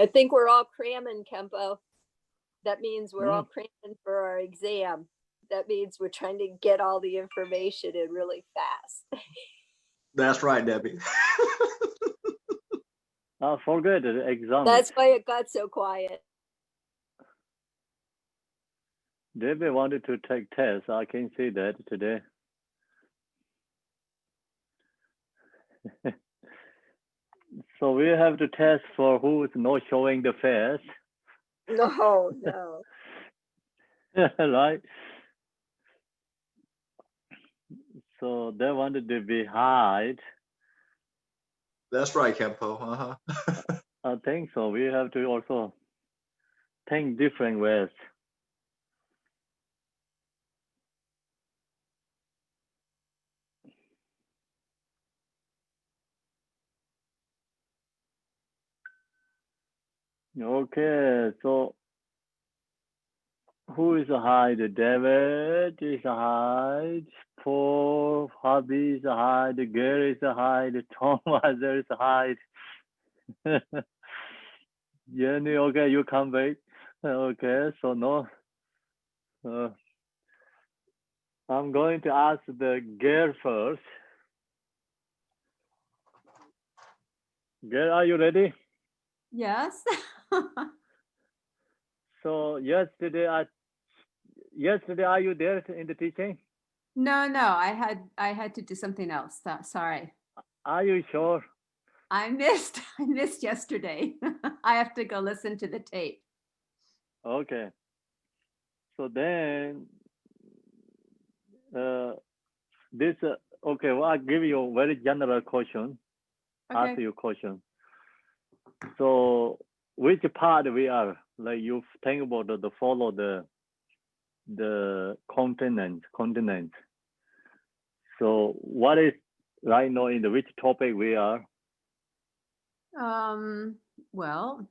I think we're all cramming, Kempo. That means we're all cramming for our exam. That means we're trying to get all the information in really fast. That's right, Debbie. Forget the exam. That's why it got so quiet. Debbie wanted to take tests. I can see that today. So we have to test for who is not showing the face. No. Right? So they wanted to be hide. That's right, Kempo. I think so. We have to also think different ways. Okay, so who is a hide? David is a hide. Paul, Hobby is a hide. Gary is a hide. Tom is a hide. Jenny, okay, you come back. Okay, so no. I'm going to ask the Gary first. Gary, are you ready? Yes. So yesterday, are you there in the teaching? No, I had to do something else. Sorry. Are you sure? I missed yesterday. I have to go listen to the tape. Okay. So then, okay, well, I'll give you a very general question. Okay. Ask you a question. So which part we are? Like you think about the follow the continent. So what is right now in the which topic we are? Well,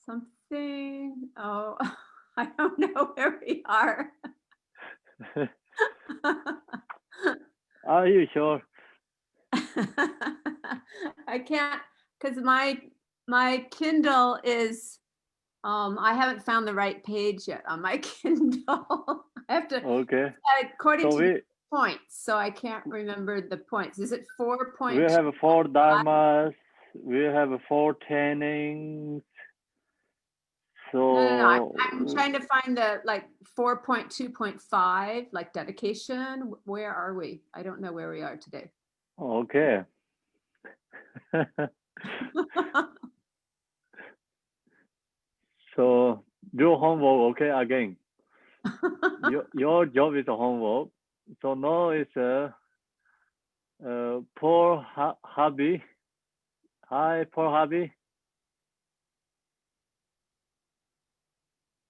something. Oh, I don't know where we are. Are you sure? I can't, because my Kindle is I haven't found the right page yet on my Kindle. I have to, Okay. according So to the points, so I can't remember the points. Is it 4 points? we have 4 dharmas, we have 4 trainings. So No. I'm trying to find the like 4.2.5, like dedication. Where are we? I don't know where we are today. Okay. So do homework, okay, again. Your job is homework. So now it's Paul Hobby. Hi, Paul Hobby.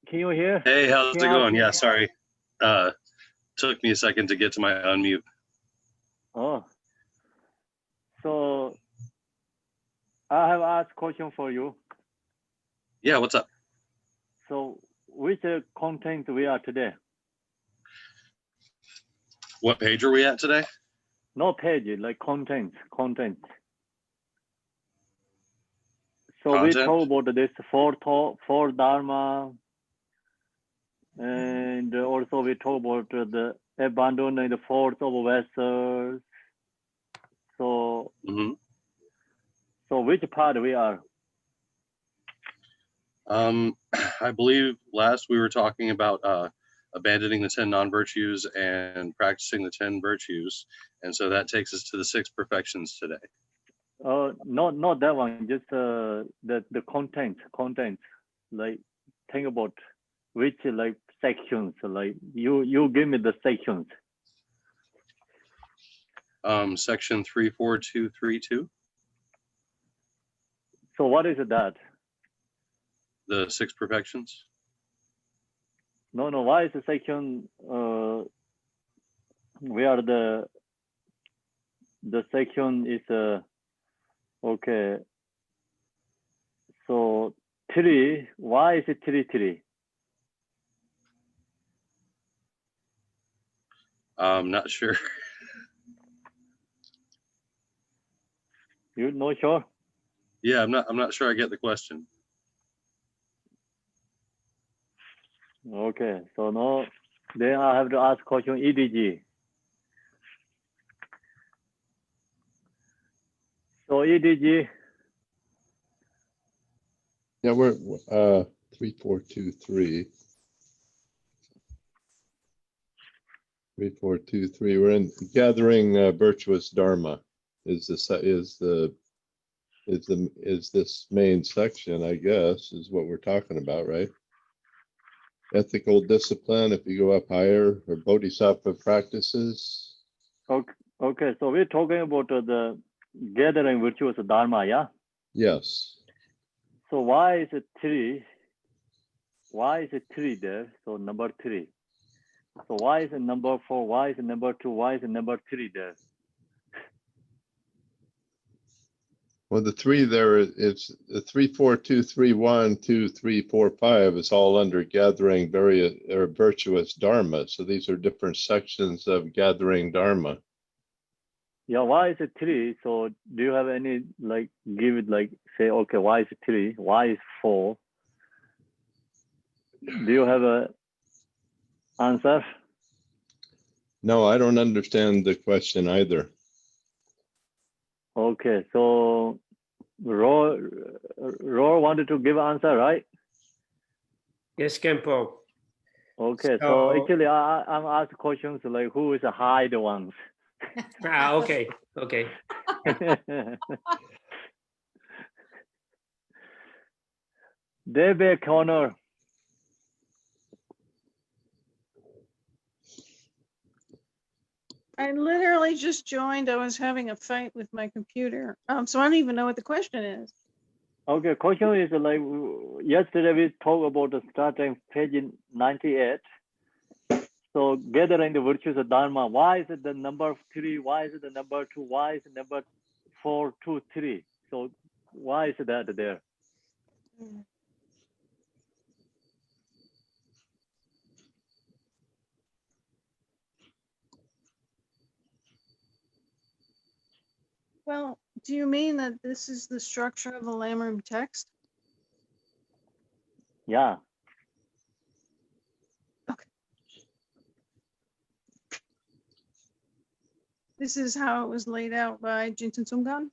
Can you hear? Hey, how's it going? Yeah, sorry. Took me a second to get to my unmute. Oh. So I have asked question for you. Yeah, what's up? So which content we are today? What page are we at today? No page, like content. So Content? we talk about this four dharma, and also we talk about the abandoning the force of vessels. So, so which part we are? I believe last we were talking about abandoning the 10 non-virtues and practicing the 10 virtues, and so that takes us to the 6 perfections today. Not that one. Just the content. Like think about which like sections. Like you give me the sections. Section 34232. So what is that? The 6 perfections. No. Why is the section? Where the section is okay. So 3. Why is it 3? Not sure. You not sure? Yeah, I'm not sure I get the question. Okay, so now then I have to ask question EDG. So EDG, Yeah, we're 3423. 3423. We're in gathering virtuous dharma. Is this this main section? I guess is what we're talking about, right? Ethical discipline. If you go up higher, or bodhisattva practices. okay, so we're talking about the gathering virtuous dharma, yeah? Yes. So why is it 3? Why is it 3 there? So number 3. So why is it number 4? Why is it number 2? Why is it number 3 there? Well, the 3 there is the 3, 4, 2, 3, 1, 2, 3, 4, 5 is all under gathering virtuous dharma. So these are different sections of gathering dharma. Yeah, why is it 3? So do you have any like give it like say okay, why is it 3? Why is 4? Do you have a answer? No, I don't understand the question either. Okay, so Roar wanted to give answer, right? Yes, Kempo. Okay, so So- actually I'm asking questions like who is the hide ones? Okay. Debe Connor. I literally just joined. I was having a fight with my computer. So I don't even know what the question is. Okay, question is like yesterday we talked about the starting page 98. So gathering the virtues of Dharma. Why is it the number 3? Why is it the number 2? Why is it number 4, 2, 3? So why is that there? Well, do you mean that this is the structure of the Lamrim text? Yeah. This is how it was laid out by Jinten Sumgan?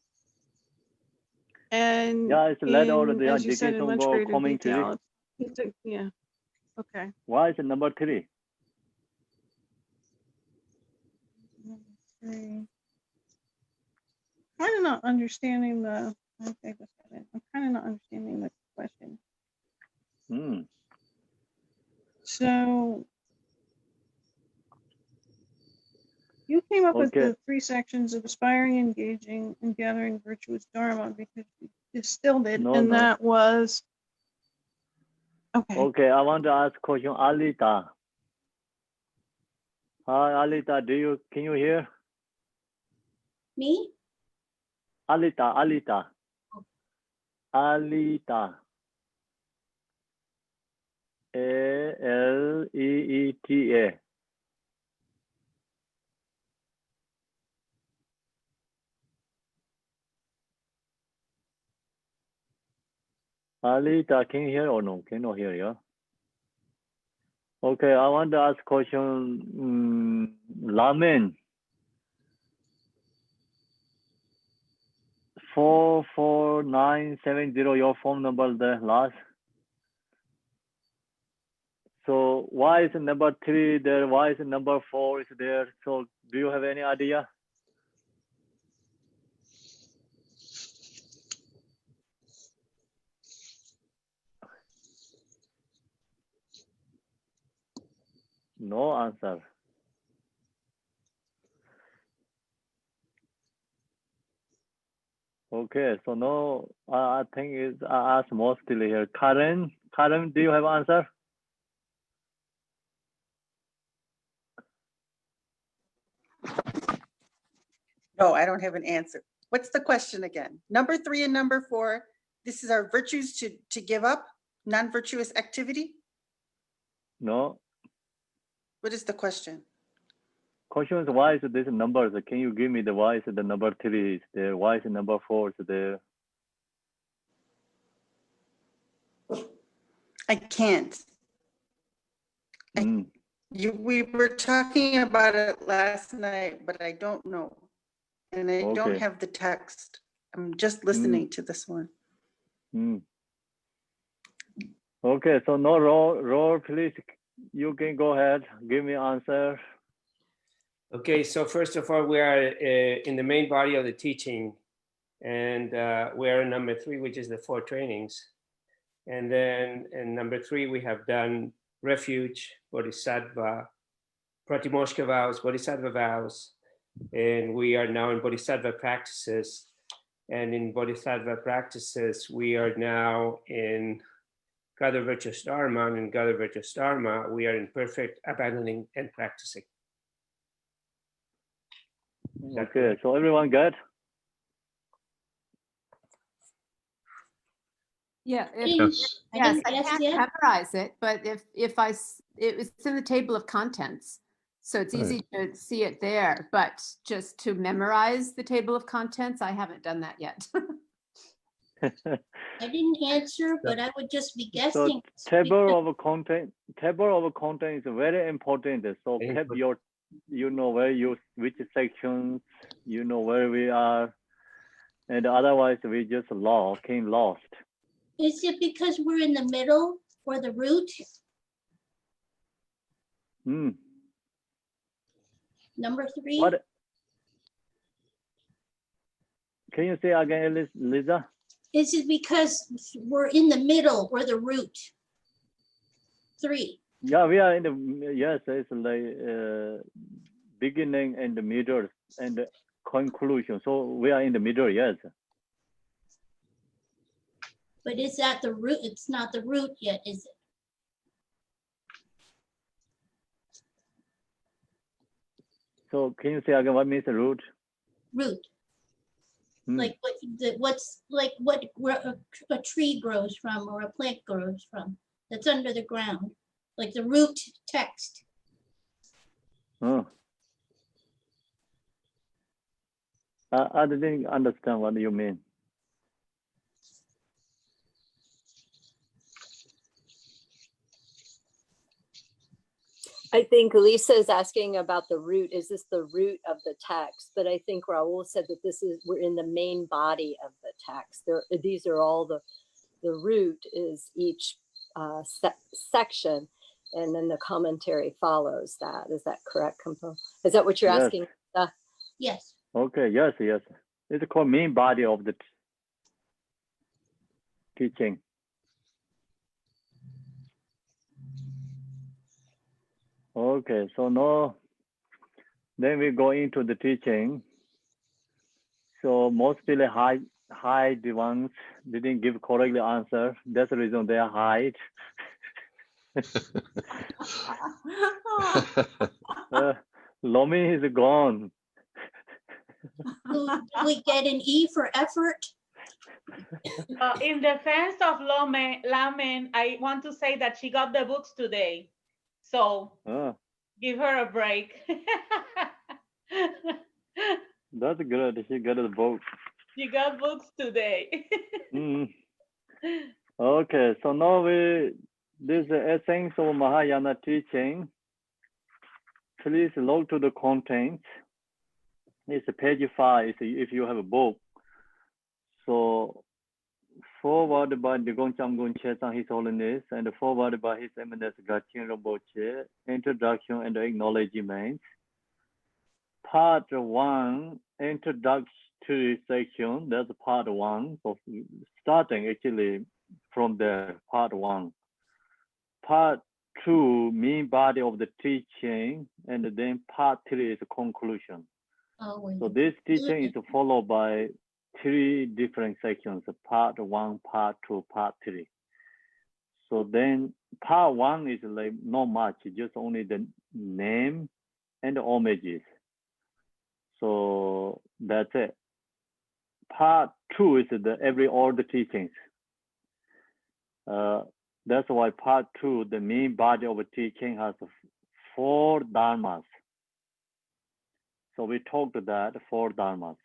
And Yeah, it's laid out the as you said, in much Jinten Sumgan greater commentary. detail. Yeah. Okay. Why is it number 3? Kind of not understanding the. Okay, I'm kind of not understanding the question. Hmm. So you came up with Okay. the 3 sections of aspiring, engaging, and gathering virtuous dharma because you distilled it, No, and no. that was okay. Okay, I want to ask question Alita. Hi Alita, can you hear? Me? Alita. Oh. Alita. Aleeta. Alita, can you hear or no? Cannot hear, yeah? Okay, I want to ask question Lamen. 44970, your phone number the last. So why is number 3 there? Why is number 4 is there? So do you have any idea? No answer. Okay, so no, I think is I ask mostly here. Karen, do you have answer? No, I don't have an answer. What's the question again? Number 3 and number 4, this is our virtues to give up, non-virtuous activity? No. What is the question? Question is why is this numbers? Can you give me the why is the number 3 is there? Why is the number 4 is there? I can't. Mm, We were talking about it last night, but I don't know. And I don't Okay. have the text. I'm just listening to this one. mm. Okay, so no roll, please. You can go ahead. Give me answer. Okay, so first of all, we are in the main body of the teaching, and we are in number 3, which is the 4 trainings. And then in number 3, we have done refuge, bodhisattva, pratimoksha vows, bodhisattva vows, and we are now in bodhisattva practices. And in bodhisattva practices, we are now in Gather Virtuous Dharma, and in Gather Virtuous Dharma, we are in perfect abandoning and practicing. Is that Okay, correct? so everyone good? Yeah, if, Yes. yes, I Yes, can't yet. memorize it, but it's in the table of contents. So it's easy to see it there, but just to memorize the table of contents, I haven't done that yet. I didn't answer, but I would just be So guessing. table of content is very important. So Very keep important. you know which sections, you know where we are, and otherwise we just came lost. Is it because we're in the middle or the root? Mm. Number 3? What? Can you say again, Lisa? Is it because we're in the middle or the root? 3. Yeah, we are in the yes. It's like beginning and the middle and the conclusion. So we are in the middle. Yes. But is that the root? It's not the root yet, is it? So can you say again what means root? Root. Hmm. Like where a tree grows from or a plant grows from that's under the ground. Like the root text. Oh. I didn't understand what you mean. I think Lisa is asking about the root. Is this the root of the text? But I think Raul said that we're in the main body of the text. These are all the root is each section, and then the commentary follows that. Is that correct, Kampo? Is that what you're Yes. asking? Yes. Okay. Yes. Yes. It's called main body of the teaching. Okay. So now, then we go into the teaching. So mostly hide ones didn't give correctly answer. That's the reason they are hide. Lomi is gone. Do we get an E for effort? In defense of Lamen, I want to say that she got the books today. So give her a break. That's good. She got the book. She got books today. Okay, so now this is essence of Mahayana teaching. Please look to the contents. It's page 5 if you have a book. So forward by Digong Chamgun Chesan His Holiness and forward by His Eminence Gachin Rinpoche, introduction and acknowledgement. Part 1, introductory section, that's part 1. So starting actually from there, part 1. Part 2, main body of the teaching, and then part 3 is conclusion. So this teaching is followed by 3 different sections, part 1, part 2, part 3. So then part 1 is like not much, just only the name and the homages. So that's it. Part 2 is all the teachings. That's why part 2, the main body of the teaching has 4 dharmas. So we talked that 4 dharmas.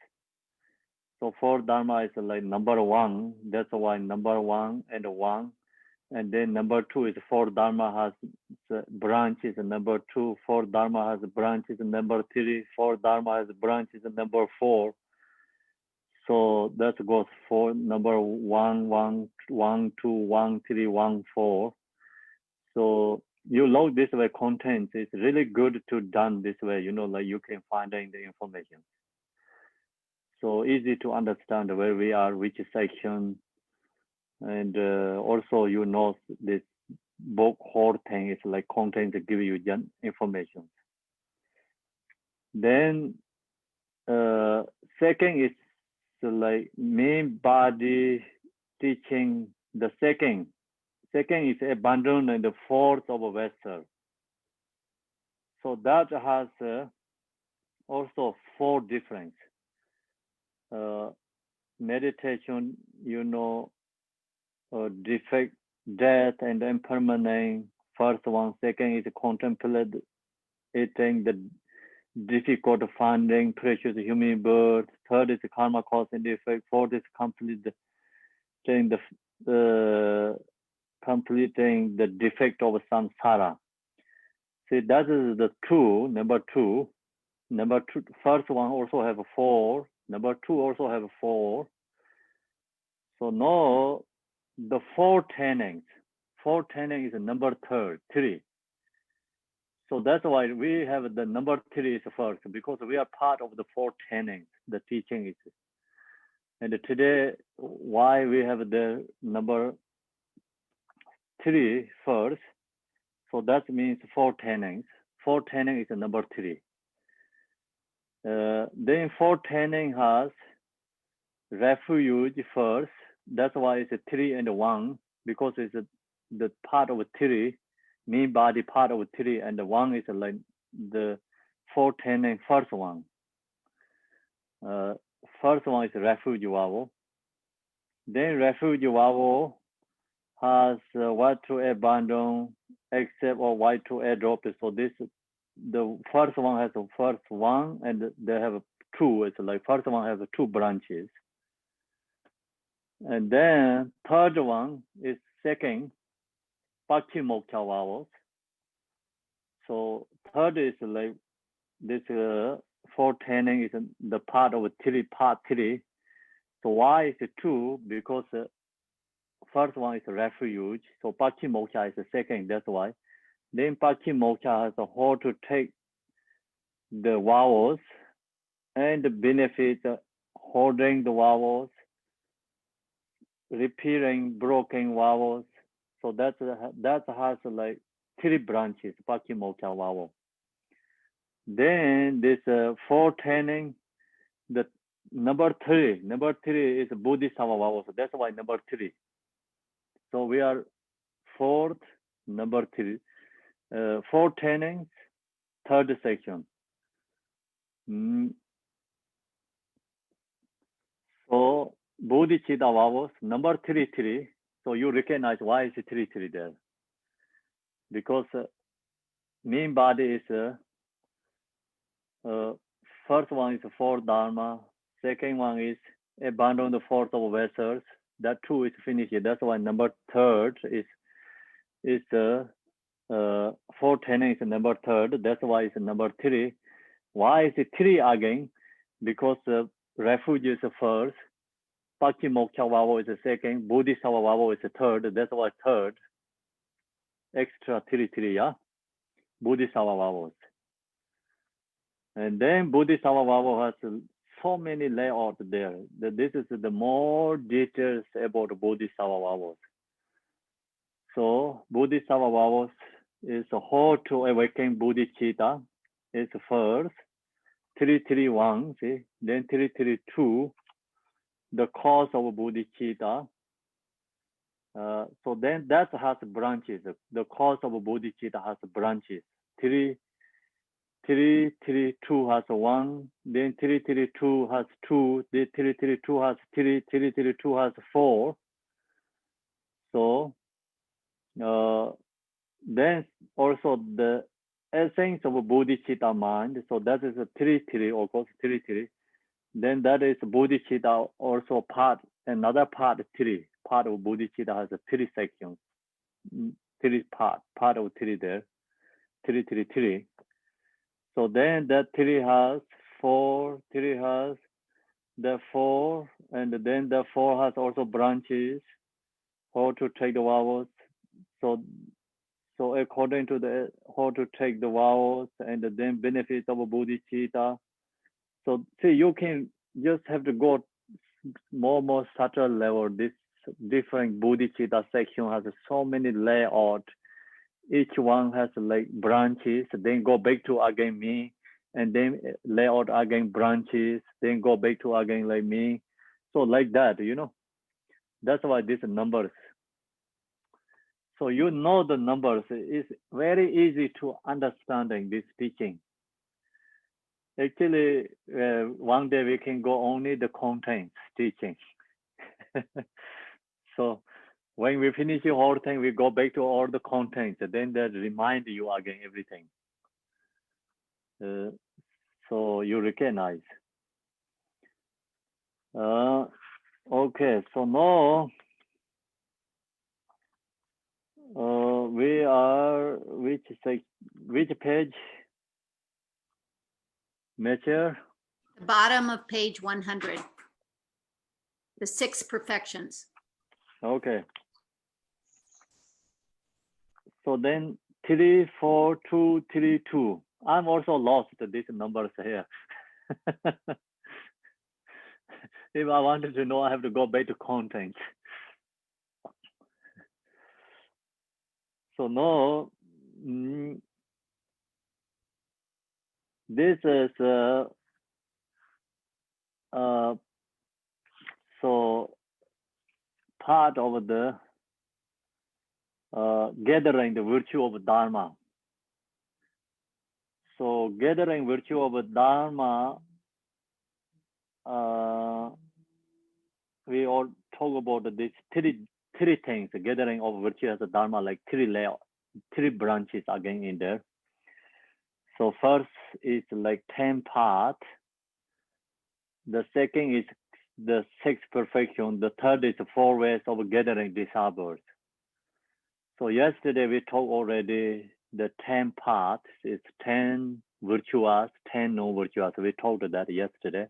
So 4 dharma is like number 1. That's why number 1 and 1 And then number 2 is 4 Dharma has branches, and number 2, 4 Dharma has branches, and number 3, 4 Dharma has branches, and number 4. So that goes for number 1, 1, 1, 2, 1, 3, 1, 4. So you log this way contents. It's really good to done this way, you know, like you can find in the information. So easy to understand where we are, which section. And also, you know, this book whole thing is like content to give you information. Then second is like main body teaching. The second is abandon and the force of a vessel. So that has also 4 difference. Meditation, you know, defect, death, and impermanence. First one. Second is contemplating the difficult finding precious human birth. Third is karma cause and effect. Fourth is completing the defect of samsara. See, that is the 2. Number 2. First one also have 4. Number 2 also have 4. So now the 4 tenets. 4 tenets is number 3. So that's why we have the number 3 is first, because we are part of the 4 tenets. The teaching is, and today why we have the number 3 first. So that means 4 tenets. 4 tenets is number 3. Then 4 tenets has refuge first. That's why it's a 3 and 1, because it's the part of 3, main body part of 3, and the 1 is like the 4 tenets first one. First one is refuge vowel. Then refuge vowel has what to abandon, accept, or why to adopt. So this, the first one has the first one, and they have 2. It's like first one has 2 branches. And then third one is second, Pachi Moksha vowels. So third is like this 4 tenet is the part of 3, part 3. So why is it 2? Because first one is refuge. So Pachi Moksha is the second, that's why. Then Pachi Moksha has a whole to take the vowels and the benefit holding the vowels, repairing broken vowels. So that has like 3 branches, Pachi Moksha vowel. Then this 4 tenet, the number 3 is Bodhisattva vowel. So that's why number 3. So we are 4th, number 3, 4 tenets, 3rd section. So Bodhicitta vowels, number 3. So you recognize why is 3 there? Because main body is first one is 4 Dharma. Second one is abandon the force of vessels. That 2 is finished. That's why number 3rd is 4 tenets is number 3rd. That's why it's number 3. Why is it 3 again? Because refuge is first, Pachi Moksha vowel is the second, Bodhisattva vowel is the 3rd. That's why 3rd. Extra 3, yeah. Bodhisattva vowels. And then Bodhisattva vowel has so many layouts there. This is the more details about Bodhisattva vowels. So Bodhisattva vowels is how to awaken Bodhicitta is first, 331, see, then 332, the cause of Bodhicitta. So then that has branches. The cause of Bodhicitta has branches. 332 has 1, then 332 has 2, then 332 has 3, 332 has 4. So then also the essence of Bodhicitta mind. So that is a 3, of course 3. Then that is Bodhicitta also part, another part 3. Part of Bodhicitta has 3 sections. three part of three there, three. So then that three has four, three has the four, and then the four has also branches, how to take the vowels. So according to the how to take the vowels and then benefits of bodhicitta. So see, you can just have to go more subtle level. This different bodhicitta section has so many layout. Each one has like branches, then go back to again me, and then layout again branches, then go back to again like me. So like that, you know. That's why these numbers. So you know the numbers. It's very easy to understanding this teaching. Actually, one day we can go only the contents teaching. So when we finish the whole thing, we go back to all the contents. Then that remind you again everything. So you recognize. Okay, so now we are which page? Measure. The bottom of page 100. The 6 perfections. Okay. So then 3, 4, 2, 3, 2. I'm also lost these numbers here. If I wanted to know, I have to go back to content. So now, this is so part of the gathering the virtue of Dharma. So gathering virtue of Dharma, we all talk about these three things. Gathering of virtue as a Dharma, like three branches again in there. So first is like 10 parts. The second is the 6 perfection. The third is 4 ways of gathering disciples. So yesterday we talked already the 10 parts. It's 10 virtuous, 10 non-virtuous. We talked that yesterday.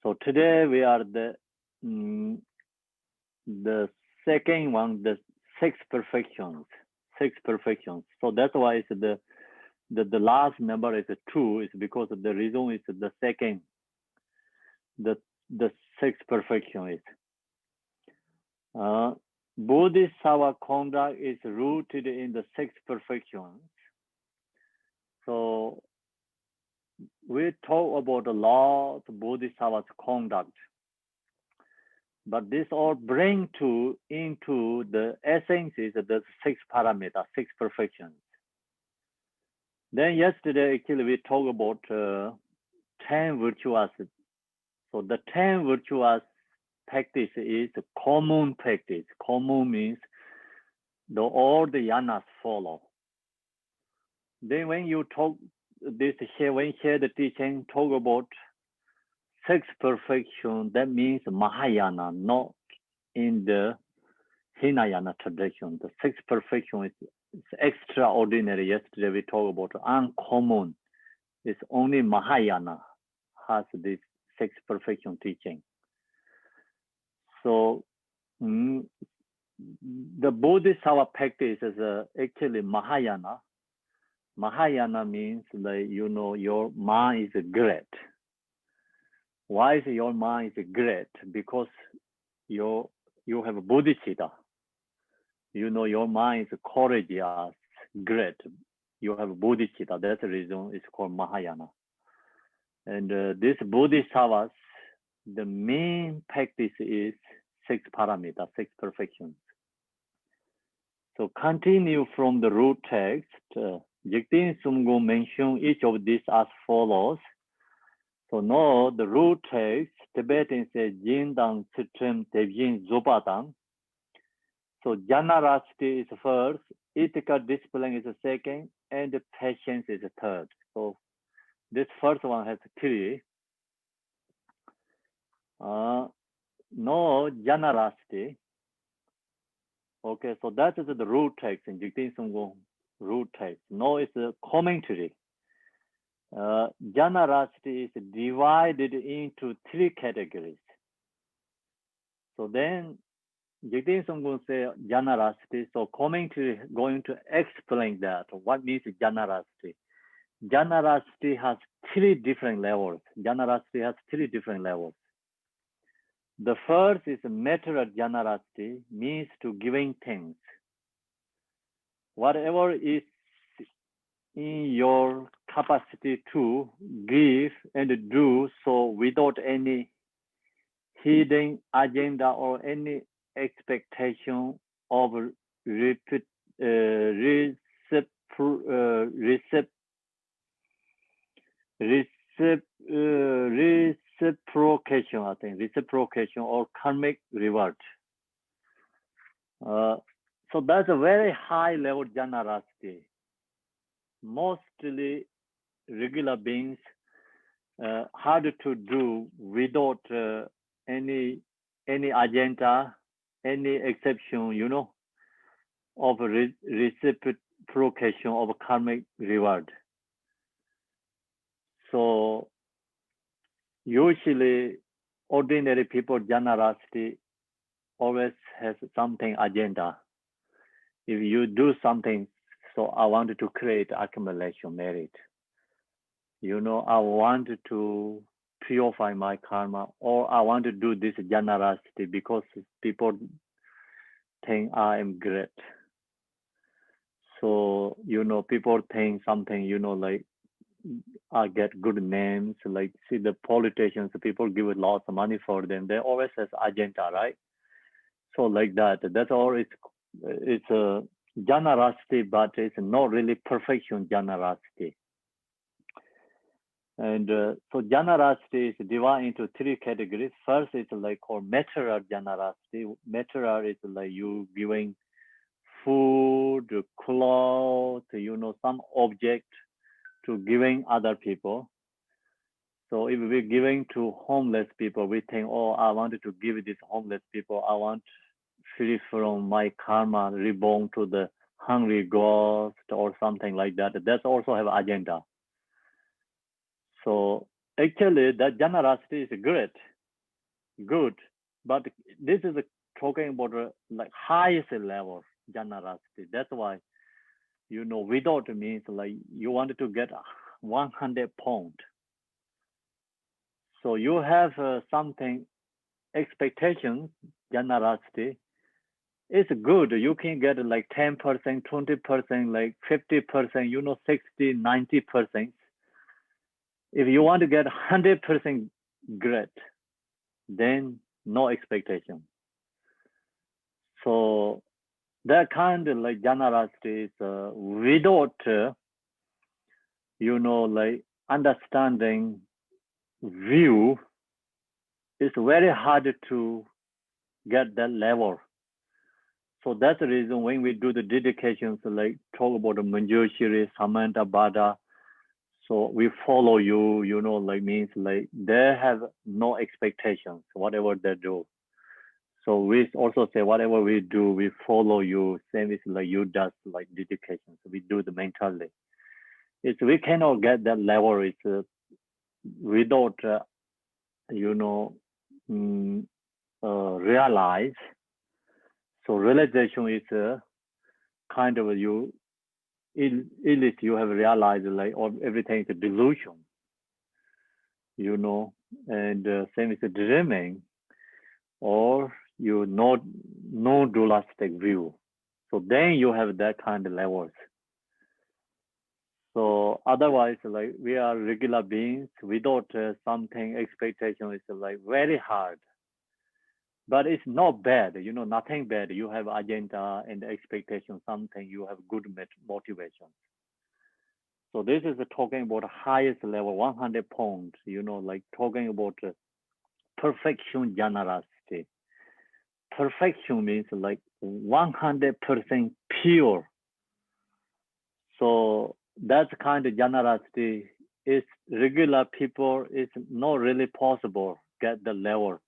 So today we are the second one, the 6 perfections. 6 perfections. So that's why it's the last number is 2. Is because of the reason is the second. The 6 perfection is. Bodhisattva conduct is rooted in the 6 perfections. So we talk about a lot of Bodhisattva's conduct, but this all bring into the essence is the 6 parameters, 6 perfections. Then yesterday, actually, we talked about 10 virtuous. So the 10 virtuous practice is a common practice. Common means all the yanas follow. Then when you talk this here, when share the teaching, talk about 6 perfection, that means Mahayana, not in the Hinayana tradition. The 6 perfection is extraordinary. Yesterday we talked about uncommon. It's only Mahayana has this 6 perfection teaching. So the Bodhisattva practice is actually Mahayana. Mahayana means that your mind is great. Why is your mind is great? Because you have bodhicitta. Your mind is courageous, great. You have bodhicitta. That's the reason it's called Mahayana. And this bodhisattvas, the main practice is 6 parameters, 6 perfections. So continue from the root text. Jigten Sumgo mentioned each of these as follows. So now the root text, Tibetan says Jindang Sitrem Tevjin Zopatang. So generosity is first, ethical discipline is the second, and the patience is the third. So this first one has 3. No generosity. Okay, so that is the root text in Jigten Sunggung root text. Now it's a commentary. Generosity is divided into 3 categories. So then Jigten Sunggung say generosity. So commentary going to explain that. What means generosity? Generosity has 3 different levels. Generosity has 3 different levels. The first is material generosity, means to giving things. Whatever is in your capacity to give and do so without any hidden agenda or any expectation of reciprocation, I think, reciprocation or karmic reward. So that's a very high level generosity. Mostly regular beings hard to do without any agenda, any exception, you know, of reciprocation of karmic reward. So usually ordinary people generosity always has something agenda. If you do something, so I wanted to create accumulation merit. You know, I wanted to purify my karma, or I want to do this generosity because people think I am great. So, you know, people think something, you know, like I get good names, like see the politicians, people give lots of money for them. They always has agenda, right? So like that, that's all it's a generosity, but it's not really perfection generosity. And so generosity is divided into 3 categories. First is like called material generosity. Material is like you giving food, clothes, you know, some object to giving other people. So if we're giving to homeless people, we think, oh, I wanted to give this homeless people. I want free from my karma, reborn to the hungry ghost or something like that. That's also have agenda. So actually that generosity is great, good, but this is talking about like highest level generosity. That's why, you know, without means like you wanted to get 100 pounds. So you have something expectation, generosity. It's good. You can get like 10%, 20%, like 50%, you know, 60, 90%. If you want to get 100% great, then no expectation. So that kind of like generosity is without, you know, like understanding view, it's very hard to get that level. So that's the reason when we do the dedications, like talk about the Manjushri, Samanta, Bada, so we follow you, you know, like means like they have no expectations, whatever they do. So we also say whatever we do, we follow you. Same as like you just like dedication. So we do the mentally. It's we cannot get that level. It's without you know realize. So realization is kind of you. Illit you have realized like everything is a delusion, you know, and same as dreaming, or you know no dualistic view. So then you have that kind of levels. So otherwise, like we are regular beings without something expectation is like very hard. But it's not bad, you know, nothing bad. You have agenda and expectation, something you have good motivation. So this is talking about highest level, 100 points, you know, like talking about perfection generosity. Perfection means like 100% pure. So that kind of generosity is regular people, it's not really possible get the level.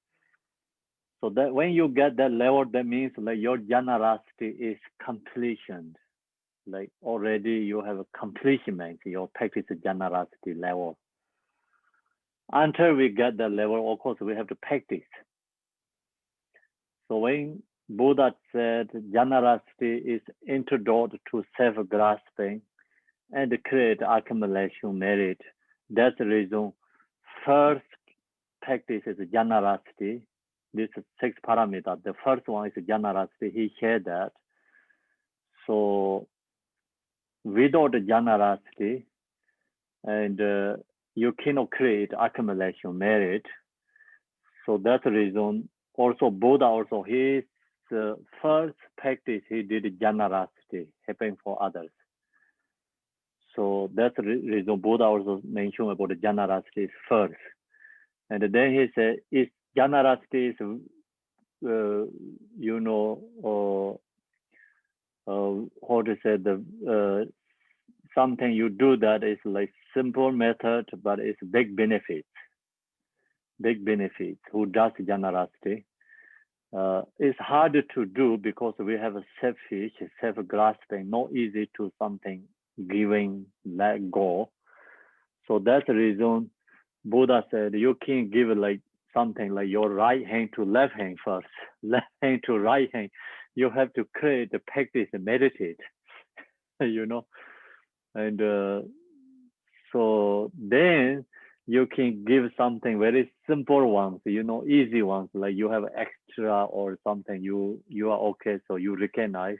So that when you get that level, that means like your generosity is completion. Like already you have a completion, your practice generosity level. Until we get that level, of course, we have to practice. So when Buddha said generosity is antidote to self-grasping and create accumulation merit, that's the reason first practice is generosity. This is 6 parameters. The first one is generosity. He shared that. So without generosity, and you cannot create accumulation merit. So that's the reason. Also, Buddha also his first practice he did generosity, helping for others. So that's the reason Buddha also mentioned about the generosity first. And then he said, if generosity is, you know, how to say something you do that is like simple method, but it's big benefits. Big benefits. Who does generosity? It's harder to do because we have a selfish, self-grasping, not easy to something giving, let go. So that's the reason Buddha said you can give like something like your right hand to left hand first, left hand to right hand. You have to create the practice and meditate, you know. And so then you can give something very simple ones, you know, easy ones, like you have extra or something, you are okay, so you recognize.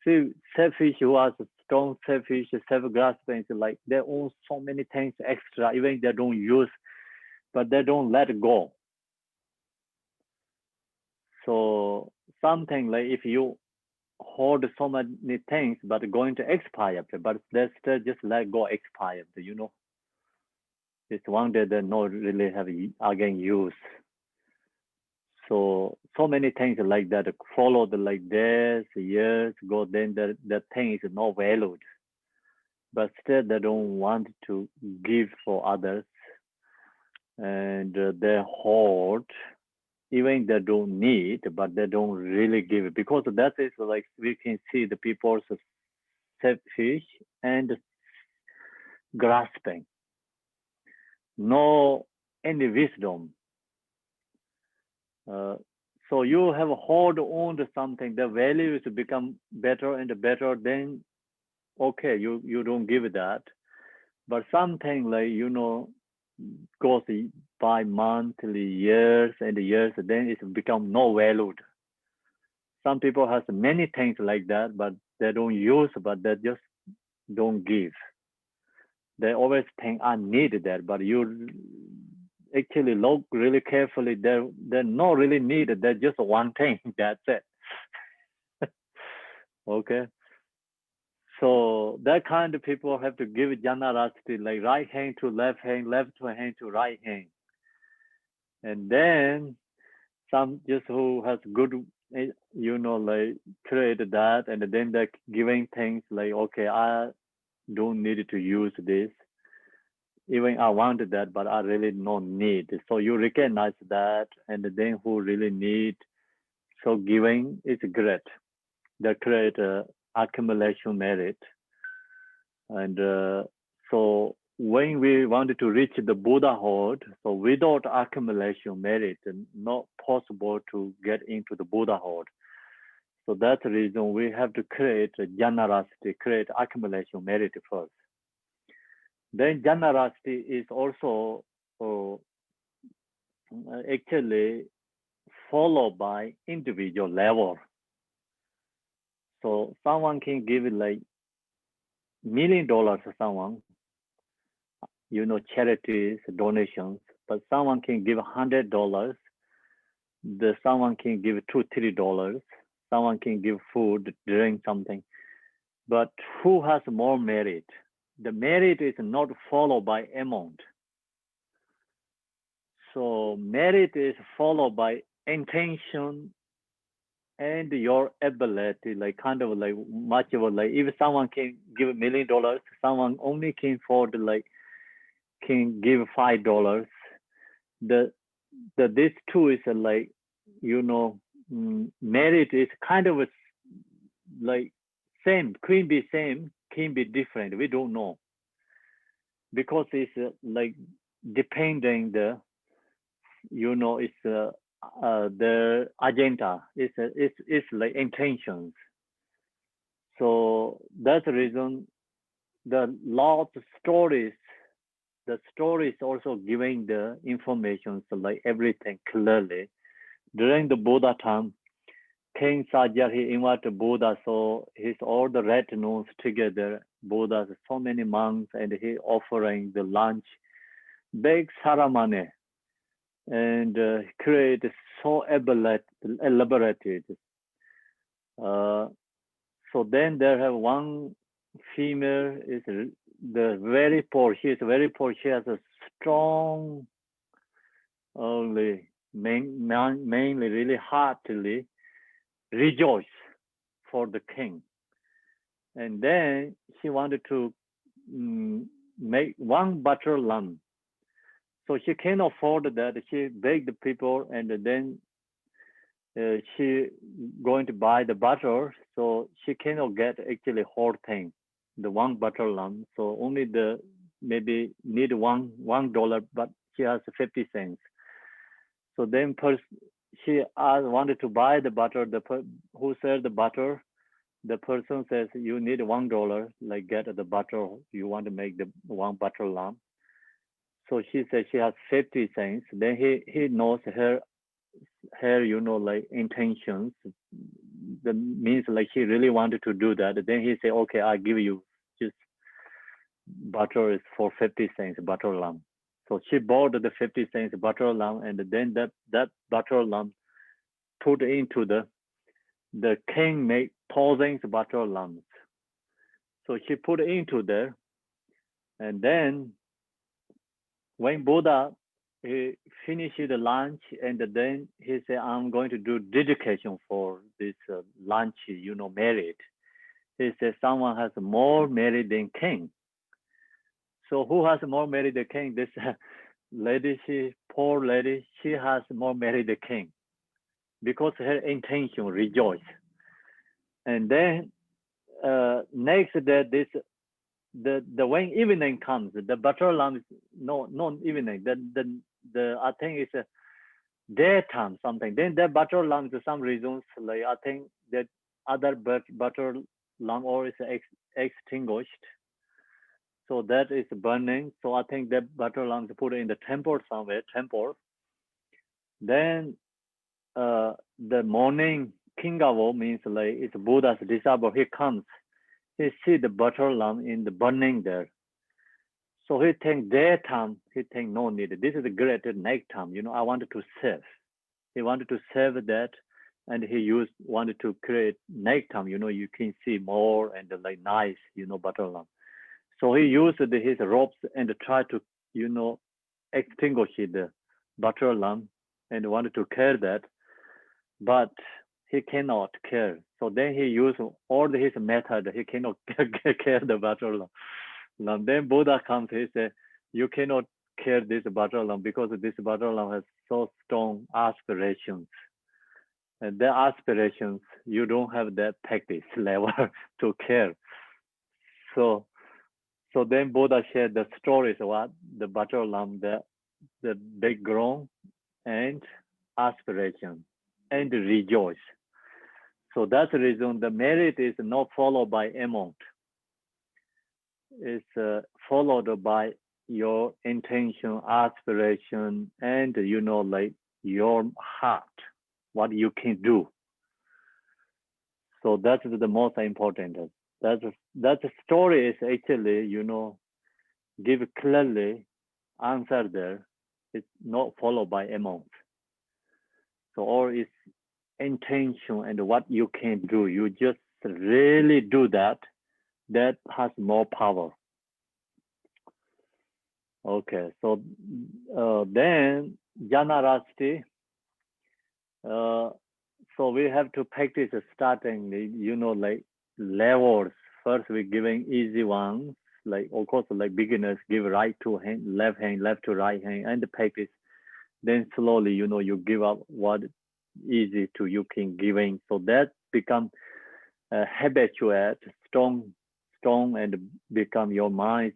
See, selfish who has strong selfish, self-grasping, like they own so many things extra, even they don't use, but they don't let go. So something like if you hold so many things, but going to expire, but they still just let go expired, you know. It's one day they not really have again use. So many things like that followed like this, years go, then the thing is not valued. But still they don't want to give for others. And they hold, even they don't need, but they don't really give it. Because that is like, we can see the people's selfish and grasping. No any wisdom. So you have hold on to something, the value is to become better and better, then okay, you don't give that. But something like, you know, goes by monthly, years and years, then it's become no valued. Some people has many things like that, but they don't use, but they just don't give. They always think I need that, but you actually look really carefully, they're not really needed, they're just one thing, that's it. Okay. So that kind of people have to give generosity, like right hand to left hand to right hand. And then some just who has good, you know, like create that, and then they're giving things like, okay, I don't need to use this. Even I wanted that, but I really don't need. So you recognize that, and then who really need, so giving is great. They create accumulation merit. And so when we wanted to reach the Buddhahood, so without accumulation merit, not possible to get into the Buddhahood. So that's the reason we have to create a generosity, create accumulation merit first. Then generosity is also actually followed by individual level. So someone can give it like $1 million to someone, you know, charities, donations, but someone can give $100. Someone can give $2, $3. Someone can give food, drink something. But who has more merit? The merit is not followed by amount. So merit is followed by intention and your ability, like kind of like much of like, if someone can give $1 million, someone only can afford like can give $5. These two is like you know, merit is kind of like same, queen be same, king be different. We don't know because it's like depending the, you know, it's the agenda. It's like intentions. So that's the reason the lot of stories. The stories also giving the information, so like everything clearly. During the Buddha time, King Sajja, he invited Buddha, so he's all the retinues together, Buddha, so many monks, and he offering the lunch, big ceremony, and create so elaborated. So then there have one female is the very poor. She is very poor. She has a strong, only mainly really heartily rejoice for the king. And then she wanted to make one butter lamb. So she can't afford that. She begged the people, and then she going to buy the butter. So she cannot get actually whole thing, the one butter lamb. So only the maybe need $1, but she has 50 cents. So then she wanted to buy the butter. Who sells the butter? The person says you need $1, like get the butter. You want to make the one butter lamb. So she says she has 50 cents. Then he knows her, you know, like intentions. That means like she really wanted to do that. Then he said, okay, I give you just butter is for 50 cents, butter lamb. So she bought the 50 cents butter lamb, and then that butter lamb put into the king made thousands of butter lambs. So she put into there, and then when Buddha he finished the lunch, and then he said, I'm going to do dedication for this lunch, you know, merit. He said, someone has more merit than king. So who has more merit than king? This lady, poor lady, she has more merit than king because her intention rejoice. And then next day, the when evening comes, the butter lamb is no evening. The I think it's a daytime something. Then the butter lamb, for some reasons, like I think that other butter lamb or is extinguished. So that is burning. So I think that butter lamb is put in the temple somewhere. Then the morning Kingavo means like it's Buddha's disciple. He comes. He see the butter lamb in the burning there. So he think daytime, he think no need. This is a great nighttime. You know, I wanted to save. He wanted to save that, and he wanted to create nighttime. You know, you can see more and like nice, you know, butter lamb. So he used his ropes and tried to, you know, extinguish the butter lamb and wanted to carry that, but he cannot care. So then he used all his method. He cannot care the butter lamb. Then Buddha comes. He said, "You cannot care this butter lamb because this butter lamb has so strong aspirations, and the aspirations you don't have that practice level to care." So then Buddha shared the stories about the butter lamb, the big grown and aspiration and rejoice. So that's the reason the merit is not followed by amount. It's followed by your intention, aspiration, and you know, like your heart, what you can do. So that's the most important. That story is actually, you know, give clearly answer there. It's not followed by amount. So or it's intention and what you can do. You just really do that. That has more power. Okay, so then Janarasti. So we have to practice starting, you know, like levels. First, we're giving easy ones, like of course, like beginners give right to hand, left to right hand, and the practice. Then slowly, you know, you give up what easy to you can giving. So that become habituate, strong, and become your mind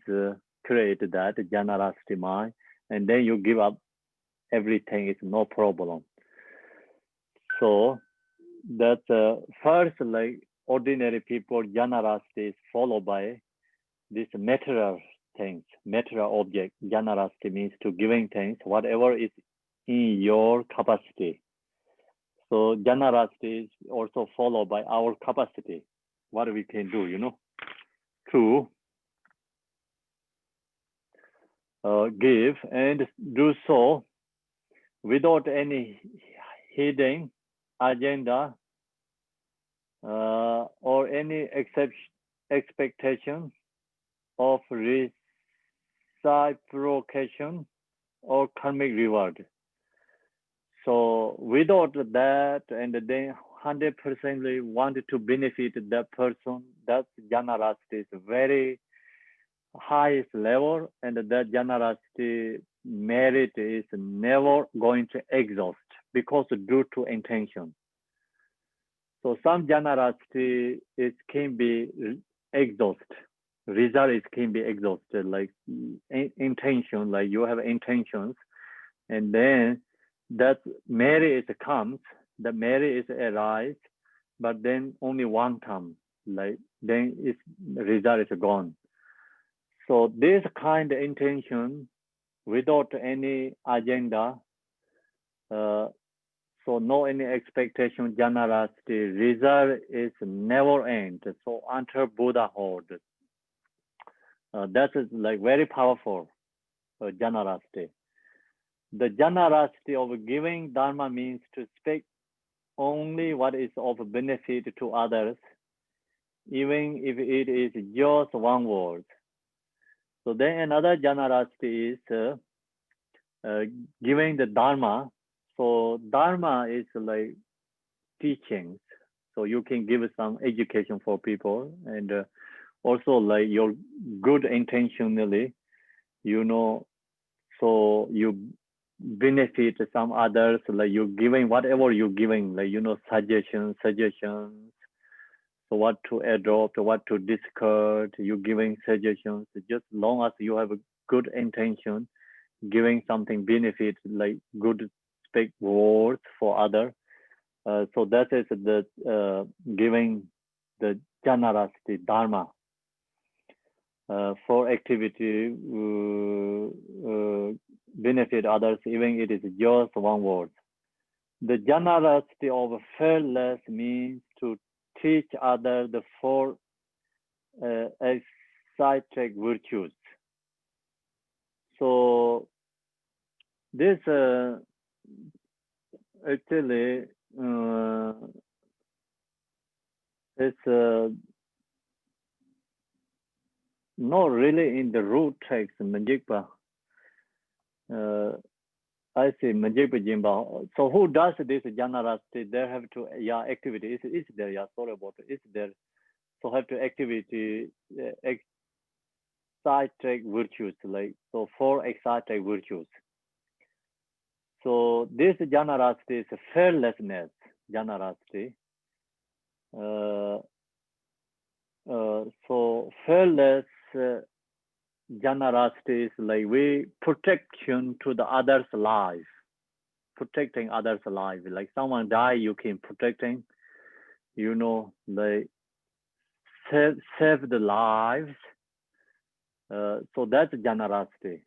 create that generosity mind, and then you give up everything. It's no problem. So that first, like ordinary people, generosity is followed by this material things, material object. Generosity means to giving things, whatever is in your capacity. So generosity is also followed by our capacity, what we can do, to give and do so without any hidden agenda or any expectation of reciprocation or karmic reward. So without that, and then 100% wanted to benefit that person, that generosity is very highest level, and that generosity merit is never going to exhaust because due to intention. So some generosity can be exhaust. Result is can be exhausted, like intention, like you have intentions, and then that merit comes, the merit is arise, but then only one time, like then its result is gone. So this kind of intention without any agenda, so no any expectation, generosity, result is never end. So until Buddhahood, that is like very powerful generosity. The generosity of giving dharma means to speak only what is of benefit to others, even if it is just one word. So then another generosity is giving the dharma. So dharma is like teachings. So you can give some education for people, and also like your good intentionally, so you benefit some others, like you giving whatever you're giving, like suggestions. So what to adopt, what to discard, you giving suggestions. Just long as you have a good intention, giving something benefit, like good speak words for others. So that is the giving the generosity dharma for activity benefit others, even it is just one word. The generosity of fearless means to teach others the four ecstatic virtues. So this actually it's not really in the root text, Manjikpa. I see Manjikpa Jimba. So who does this generosity? They have to, activity. Is there, sorry about it. Is there? So have to activity, ecstatic virtues, like, so four ecstatic virtues. So this generosity is fearlessness, generosity. So fearless generosity is like we protection to the other's life, protecting others' life. Like someone die, you can protecting, like save the lives. So that's generosity.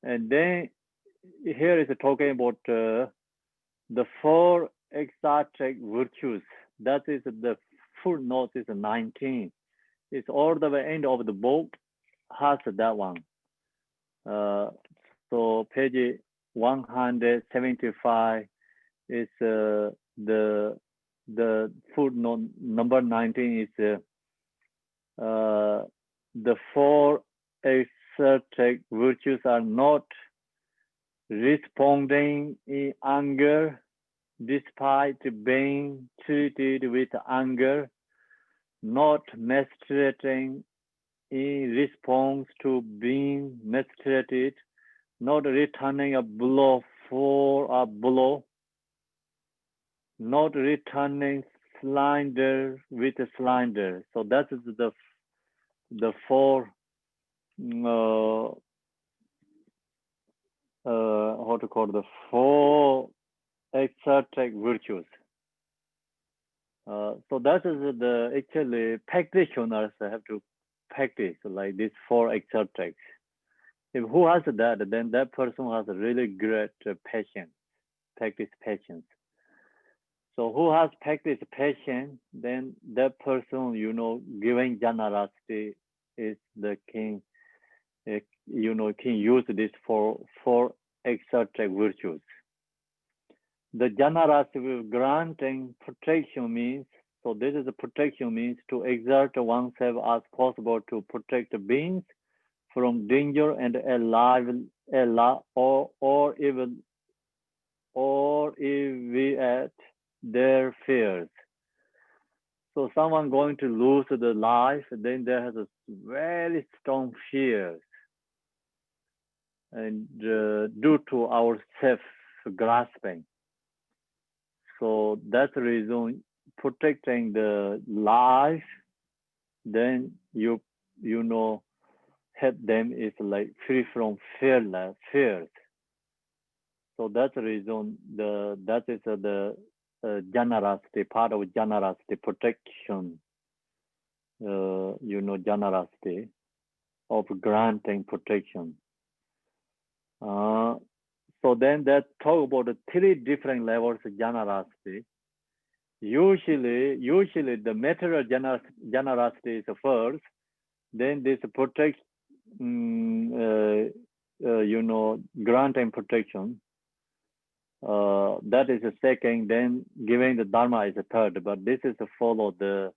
And then here is talking about the four ecstatic virtues. That is the footnote is 19. It's all the way end of the book has that one. So page 175 is the footnote number 19 is the four ecstatic virtues are not responding in anger despite being treated with anger, not mistreating in response to being mistreated, not returning a blow for a blow, not returning slander with a slander. So that is the four how to call the four exotic virtues. So that is the actually practitioners have to practice like these four exotics. If who has that, then that person has a really great patience, practice patience. So who has practiced patience, then that person, you know, giving generosity is the king. You know, can use this for four exotic virtues. The generosity with granting protection means, so this is the protection means to exert oneself as possible to protect the beings from danger and or even alleviate their fears. So someone going to lose the life, then there has a very strong fear, and due to our self-grasping. So that's the reason protecting the life, then you know help them is like free from fears. So that's the reason that is the generosity, part of generosity, protection. You know, generosity of granting protection. So then that talk about the three different levels of generosity. Usually the material generosity is first, then this protect, you know, granting protection. That is the second, then giving the dharma is the third, but this is to follow the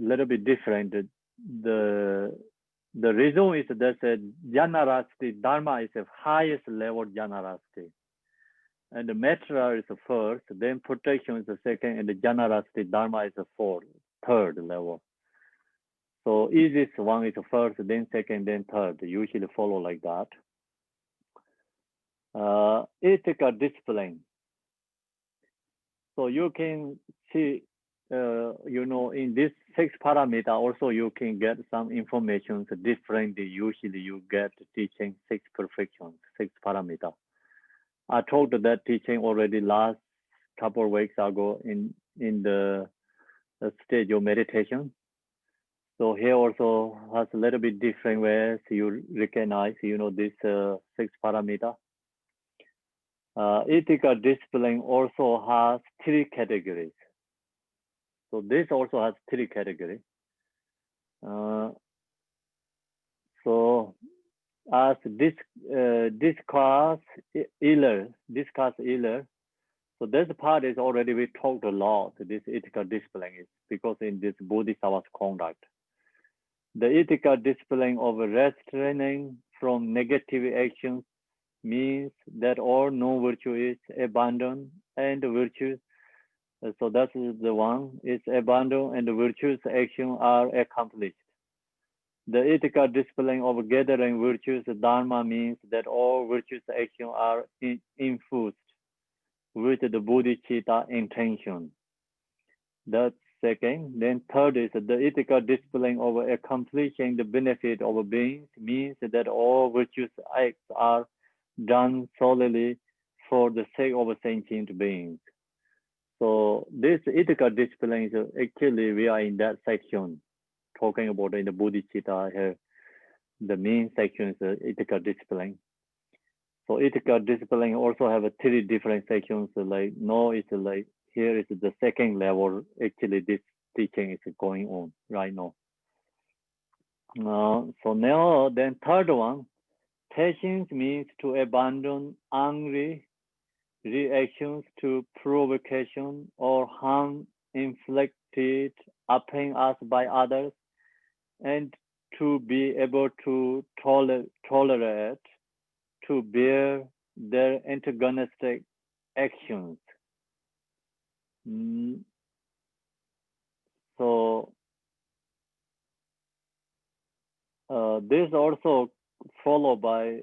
little bit different. The reason is that generosity, dharma is the highest level generosity. And the material is the first, then protection is the second, and the generosity, dharma is the third level. So easiest one is the first, then second, then third. Usually follow like that. Ethical discipline. So you can see, you know, in this 6 parameter, also you can get some information different. Usually you get teaching 6 perfections, 6 parameter. I told that teaching already last couple of weeks ago in the stage of meditation. So here also has a little bit different ways you recognize, you know, this 6 parameter. Ethical discipline also has 3 categories. So this also has 3 categories. So as discuss earlier, so this part is already we talked a lot. This ethical discipline is because in this Bodhisattva's conduct, the ethical discipline of restraining from negative actions means that all non-virtue is abandoned and virtues. So that is the one, is abandoned and virtuous action are accomplished. The ethical discipline of gathering virtues, dharma, means that all virtuous actions are infused with the bodhicitta intention. That's second. Then third is the ethical discipline of accomplishing the benefit of beings, means that all virtuous acts are done solely for the sake of sentient beings. So this ethical discipline is actually we are in that section talking about in the bodhicitta here. The main section is ethical discipline. So ethical discipline also have 3 different sections. Like no, it's like here is the second level. Actually, this teaching is going on right now. So now then third one, patience means to abandon angry reactions to provocation or harm inflicted upon us by others, and to be able to tolerate, to bear their antagonistic actions. So this also followed by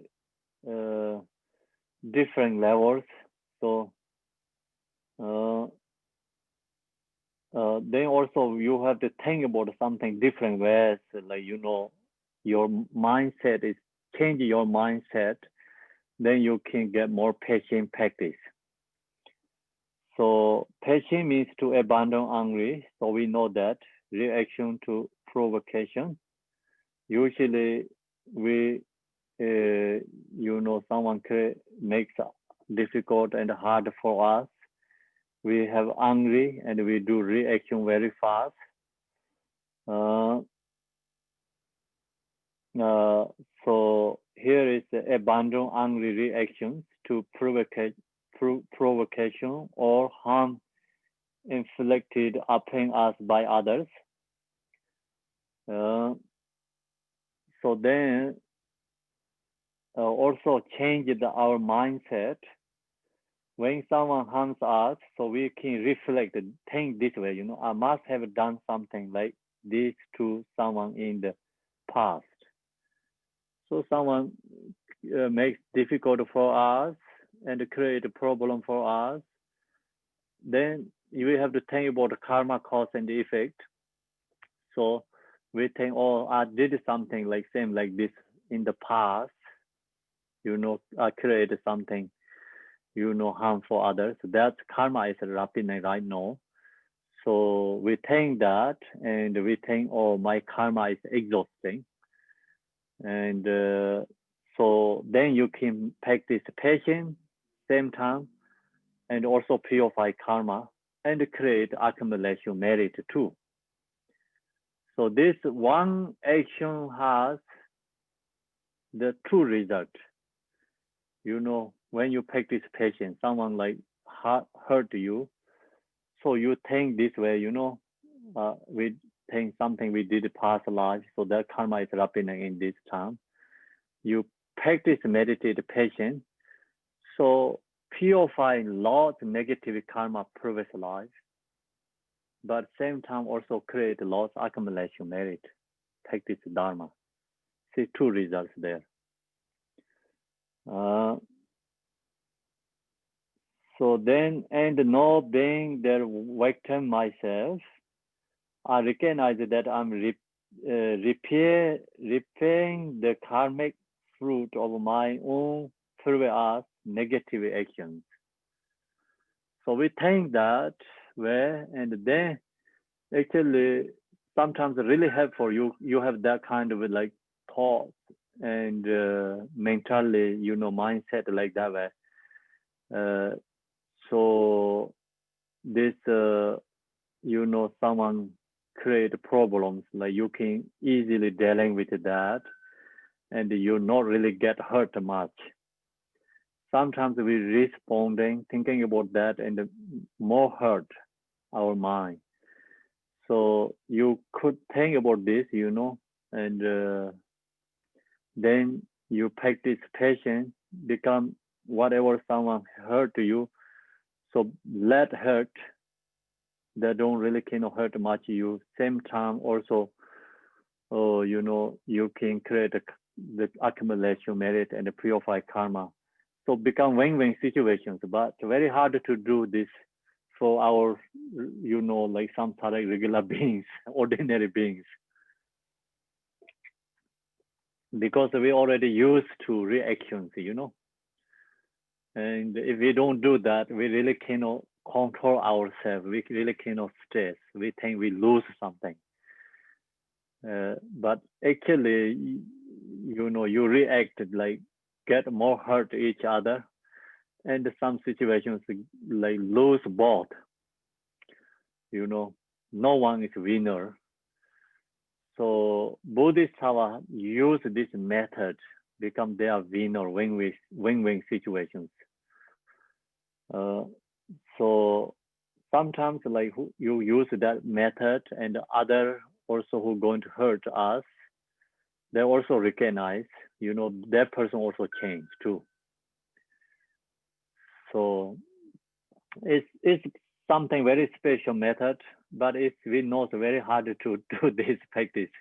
different levels. So Then also you have to think about something different, where like your mindset is change your mindset, then you can get more patient practice. So patient means to abandon angry. So we know that reaction to provocation. Usually we, someone makes difficult and hard for us. We have angry and we do reaction very fast. So here is the abandon angry reactions to provocation or harm inflicted upon us by others. So then also change our mindset. When someone harms us, so we can reflect, think this way, I must have done something like this to someone in the past. So someone makes difficult for us and create a problem for us, then you have to think about the karma, cause and effect. So we think, oh, I did something like same like this in the past, I created something, harm for others. So that karma is happening right now. So we think that, and we think, oh, my karma is exhausting. And so then you can practice patience, same time, and also purify karma and create accumulation merit too. So this one action has the true result. When you practice patience, someone like hurt you, so you think this way, we think something we did past life, so that karma is happening in this time. You practice meditate patience, so purify lots of negative karma previous life, but same time also create lots accumulation merit, practice dharma. See two results there. So then, and no being their victim myself, I recognize that I'm repaying the karmic fruit of my own previous negative actions. So we think that way, and then actually sometimes really helpful. You have that kind of like thoughts and mentally, mindset like that way. So this, someone create problems, like you can easily dealing with that, and you not really get hurt much. Sometimes we responding, thinking about that, and more hurt our mind. So you could think about this, and then you practice patience, become whatever someone hurt you. So let hurt, that don't really cannot hurt much you. Same time also, you can create the accumulation merit and purify karma. So become win-win situations, but very hard to do this for our, like some regular beings, ordinary beings. Because we already used to reactions, And if we don't do that, we really cannot control ourselves. We really cannot stress. We think we lose something. But actually, you reacted like get more hurt each other, and some situations like lose both. No one is winner. So Buddhists have used this method, become their winner, win-win situations. So sometimes like you use that method, and other also who going to hurt us, they also recognize, that person also changed too. So it's something very special method, but we know it's very hard to do this practice.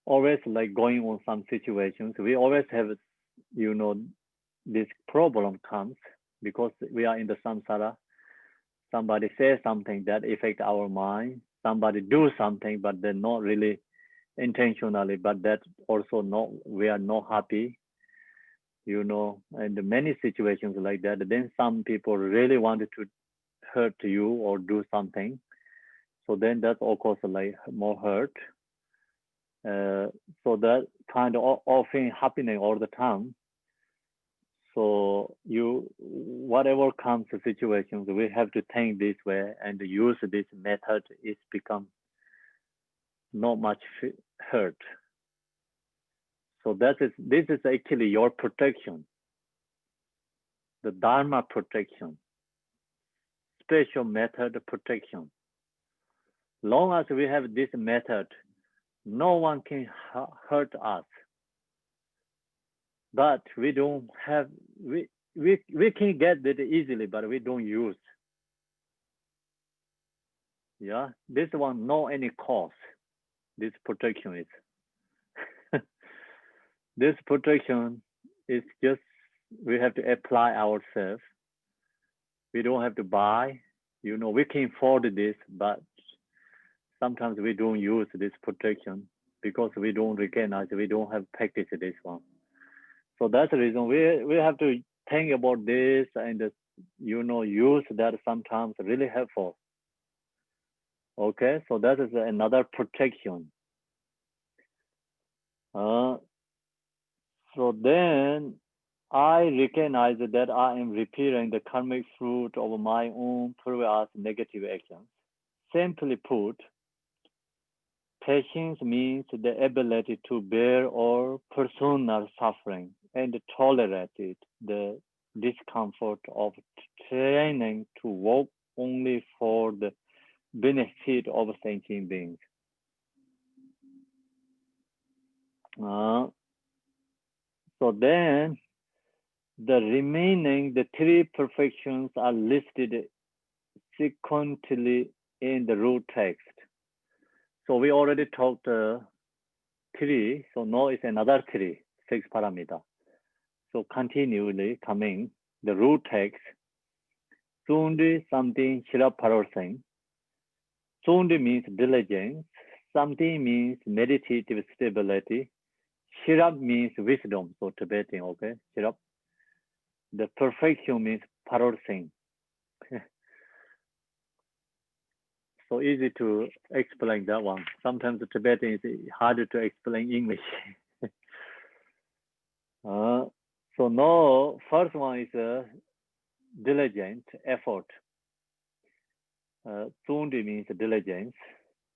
Always like going on some situations, we always have, this problem comes, because we are in the samsara. Somebody says something that affects our mind. Somebody do something, but they're not really intentionally, but that also not, we are not happy, you know, and many situations like that. Then some people really wanted to hurt you or do something. So then that's of course like more hurt. So that kind of often happening all the time. So whatever comes to situations, we have to think this way and use this method. It's become not much hurt. So this is actually your protection, the Dharma protection, special method protection. Long as we have this method, no one can hurt us. But we don't have, we can get it easily, but we don't use. Yeah, this one, no any cost. This protection is. This protection is just, we have to apply ourselves. We don't have to buy, you know, we can afford this, but sometimes we don't use this protection because we don't recognize, we don't have practice this one. So that's the reason we have to think about this and, you know, use that sometimes really helpful. Okay, so that is another protection. So then I recognize that I am repairing the karmic fruit of my own previous negative actions. Simply put, patience means the ability to bear all personal suffering and tolerate it, the discomfort of training to work only for the benefit of sentient beings. So then the remaining, the three perfections are listed sequentially in the root text. So we already talked three, so now it's another three, 6 parameter. So continually coming, the root text, Sundi something shiraparosing. Sundi means diligence, something means meditative stability, Shirab means wisdom, so Tibetan, okay, Shirab. The perfection means parorsing. So easy to explain that one. Sometimes the Tibetan is harder to explain English. So now, first one is diligent effort. Sundi means diligence.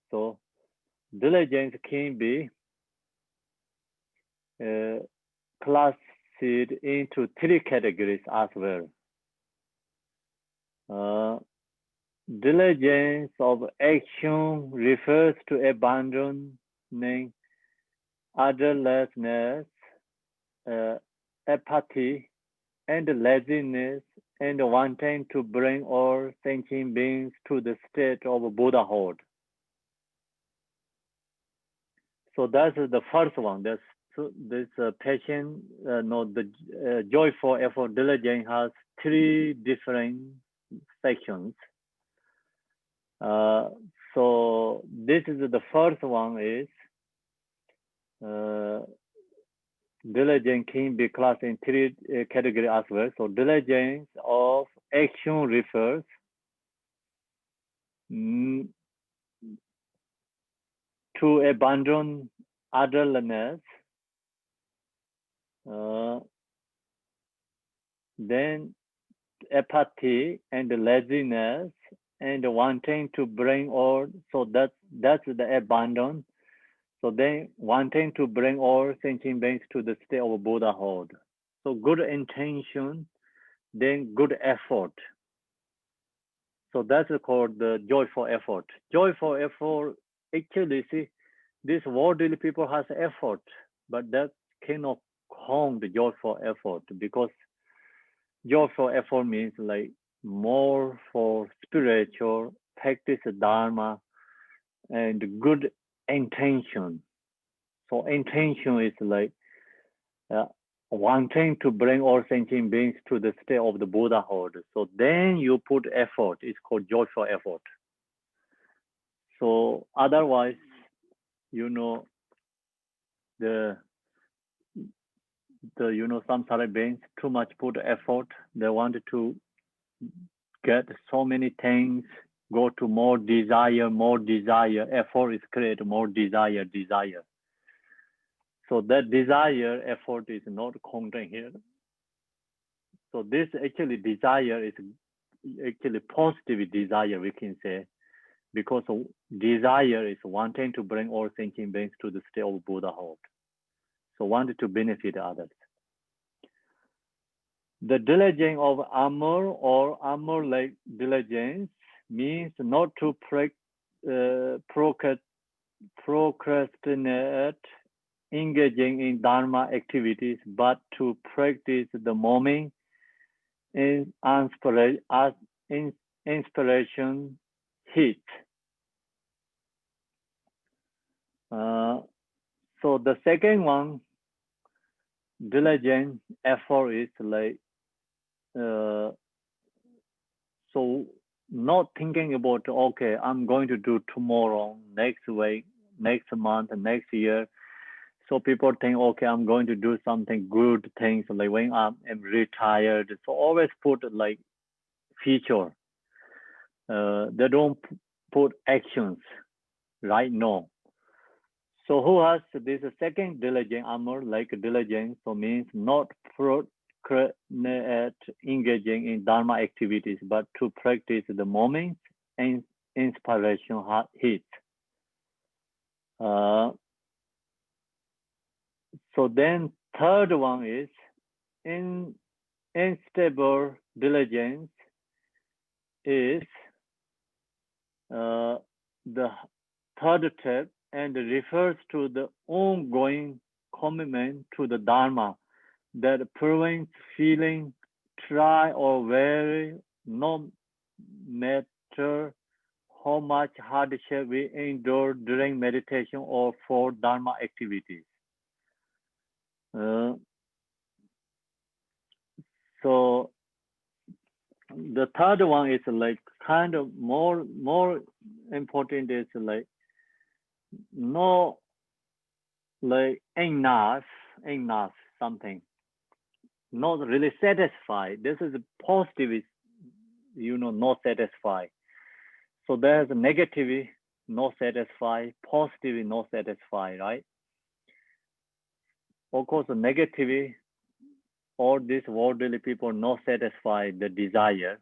So diligence can be classed into 3 categories as well. Diligence of action refers to abandoning otherlessness, apathy, and laziness, and wanting to bring all sentient beings to the state of Buddhahood. So that's the first one. That's this passion, the joyful effort diligence has 3 different sections. So this is the first one is diligence can be classed in 3 categories as well. So diligence of action refers to abandon otherliness, then apathy and laziness and wanting to bring all, so that's the abandon. So then wanting to bring all sentient beings to the state of Buddhahood. So good intention, then good effort. So that's called the joyful effort. Joyful effort, actually, see, this worldly people has effort, but that cannot count the joyful effort because joyful effort means like more for spiritual practice dharma and good intention. So intention is like wanting to bring all sentient beings to the state of the Buddhahood. So then you put effort. It's called joyful effort. So otherwise, you know, the samsara beings too much put effort. They wanted to get so many things, go to more desire. Effort is create more desire. So that desire effort is not contained here. So this actually desire is actually positive desire, we can say, because desire is wanting to bring all thinking beings to the state of Buddhahood. So wanted to benefit others. The diligence of armor or armor-like diligence means not to procrastinate engaging in Dharma activities, but to practice the moment in inspiration hit. So the second one, diligent effort is like, so not thinking about, okay, I'm going to do tomorrow, next week, next month, next year. So people think, okay, I'm going to do something good things like when I'm retired. So always put like future. They don't put actions right now. So who has this second diligent armor like diligence? So means not procrastinate engaging in Dharma activities, but to practice the moment and inspiration hits. So then third one is unstable diligence is the third step and refers to the ongoing commitment to the Dharma that prevents feeling try or weary, no matter how much hardship we endure during meditation or for Dharma activities. So the third one is like kind of more important is like no like enough something, not really satisfied. This is positive is, not satisfied. So there's a negative, not satisfied, positive, not satisfied, right? Of course, the negative, all these worldly people not satisfied the desire,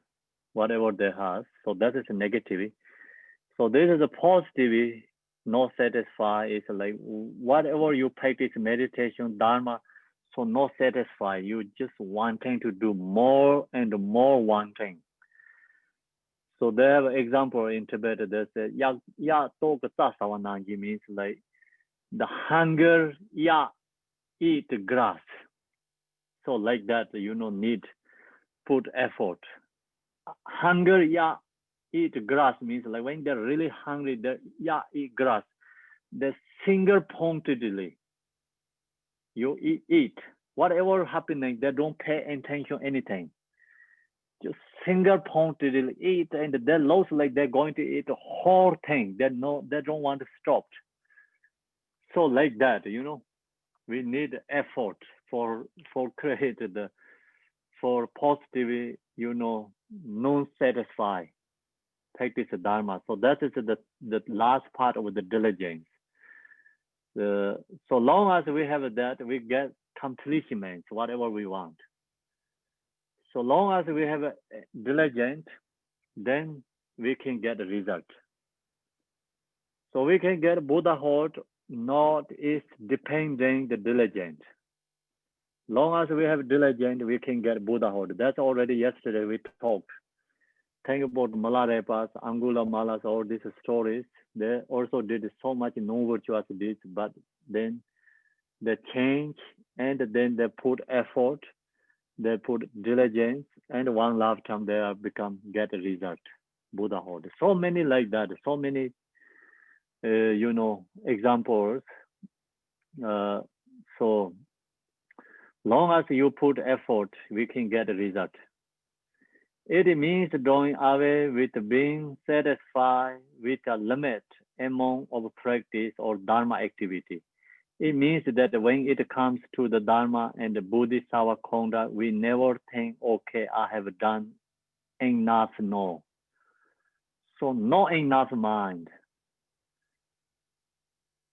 whatever they have. So that is a negative. So this is a positive, not satisfied. It's like whatever you practice meditation, Dharma, so not satisfied. You just wanting to do more and more wanting. So they have an example in Tibet. They say, ya tok sasawanangi means like the hunger, eat grass. So like that, need put effort. Hunger, eat grass means like when they're really hungry, they eat grass. The single pointedly, you eat. Whatever happening, they don't pay attention anything. Just single pointedly eat, and they looks like they're going to eat the whole thing. They don't want to stop. So like that, we need effort for create for positive, non-satisfied practice Dharma. So that is the last part of the diligence. So long as we have that, we get completion, whatever we want. So long as we have a diligent, then we can get a result. So we can get Buddhahood, not is depending the diligent. Long as we have diligent, we can get Buddhahood. That's already yesterday we talked. Think about Malarepas, Angula Malas, all these stories. They also did so much non-virtuous deeds, but then they change and then they put effort, they put diligence, and one lifetime they have get a result, Buddhahood. So many like that, so many, examples. So Long as you put effort, we can get a result. It means doing away with being satisfied with a limit amount of practice or Dharma activity. It means that when it comes to the Dharma and the Bodhisattva conduct, we never think, okay, I have done enough, no. So not enough mind.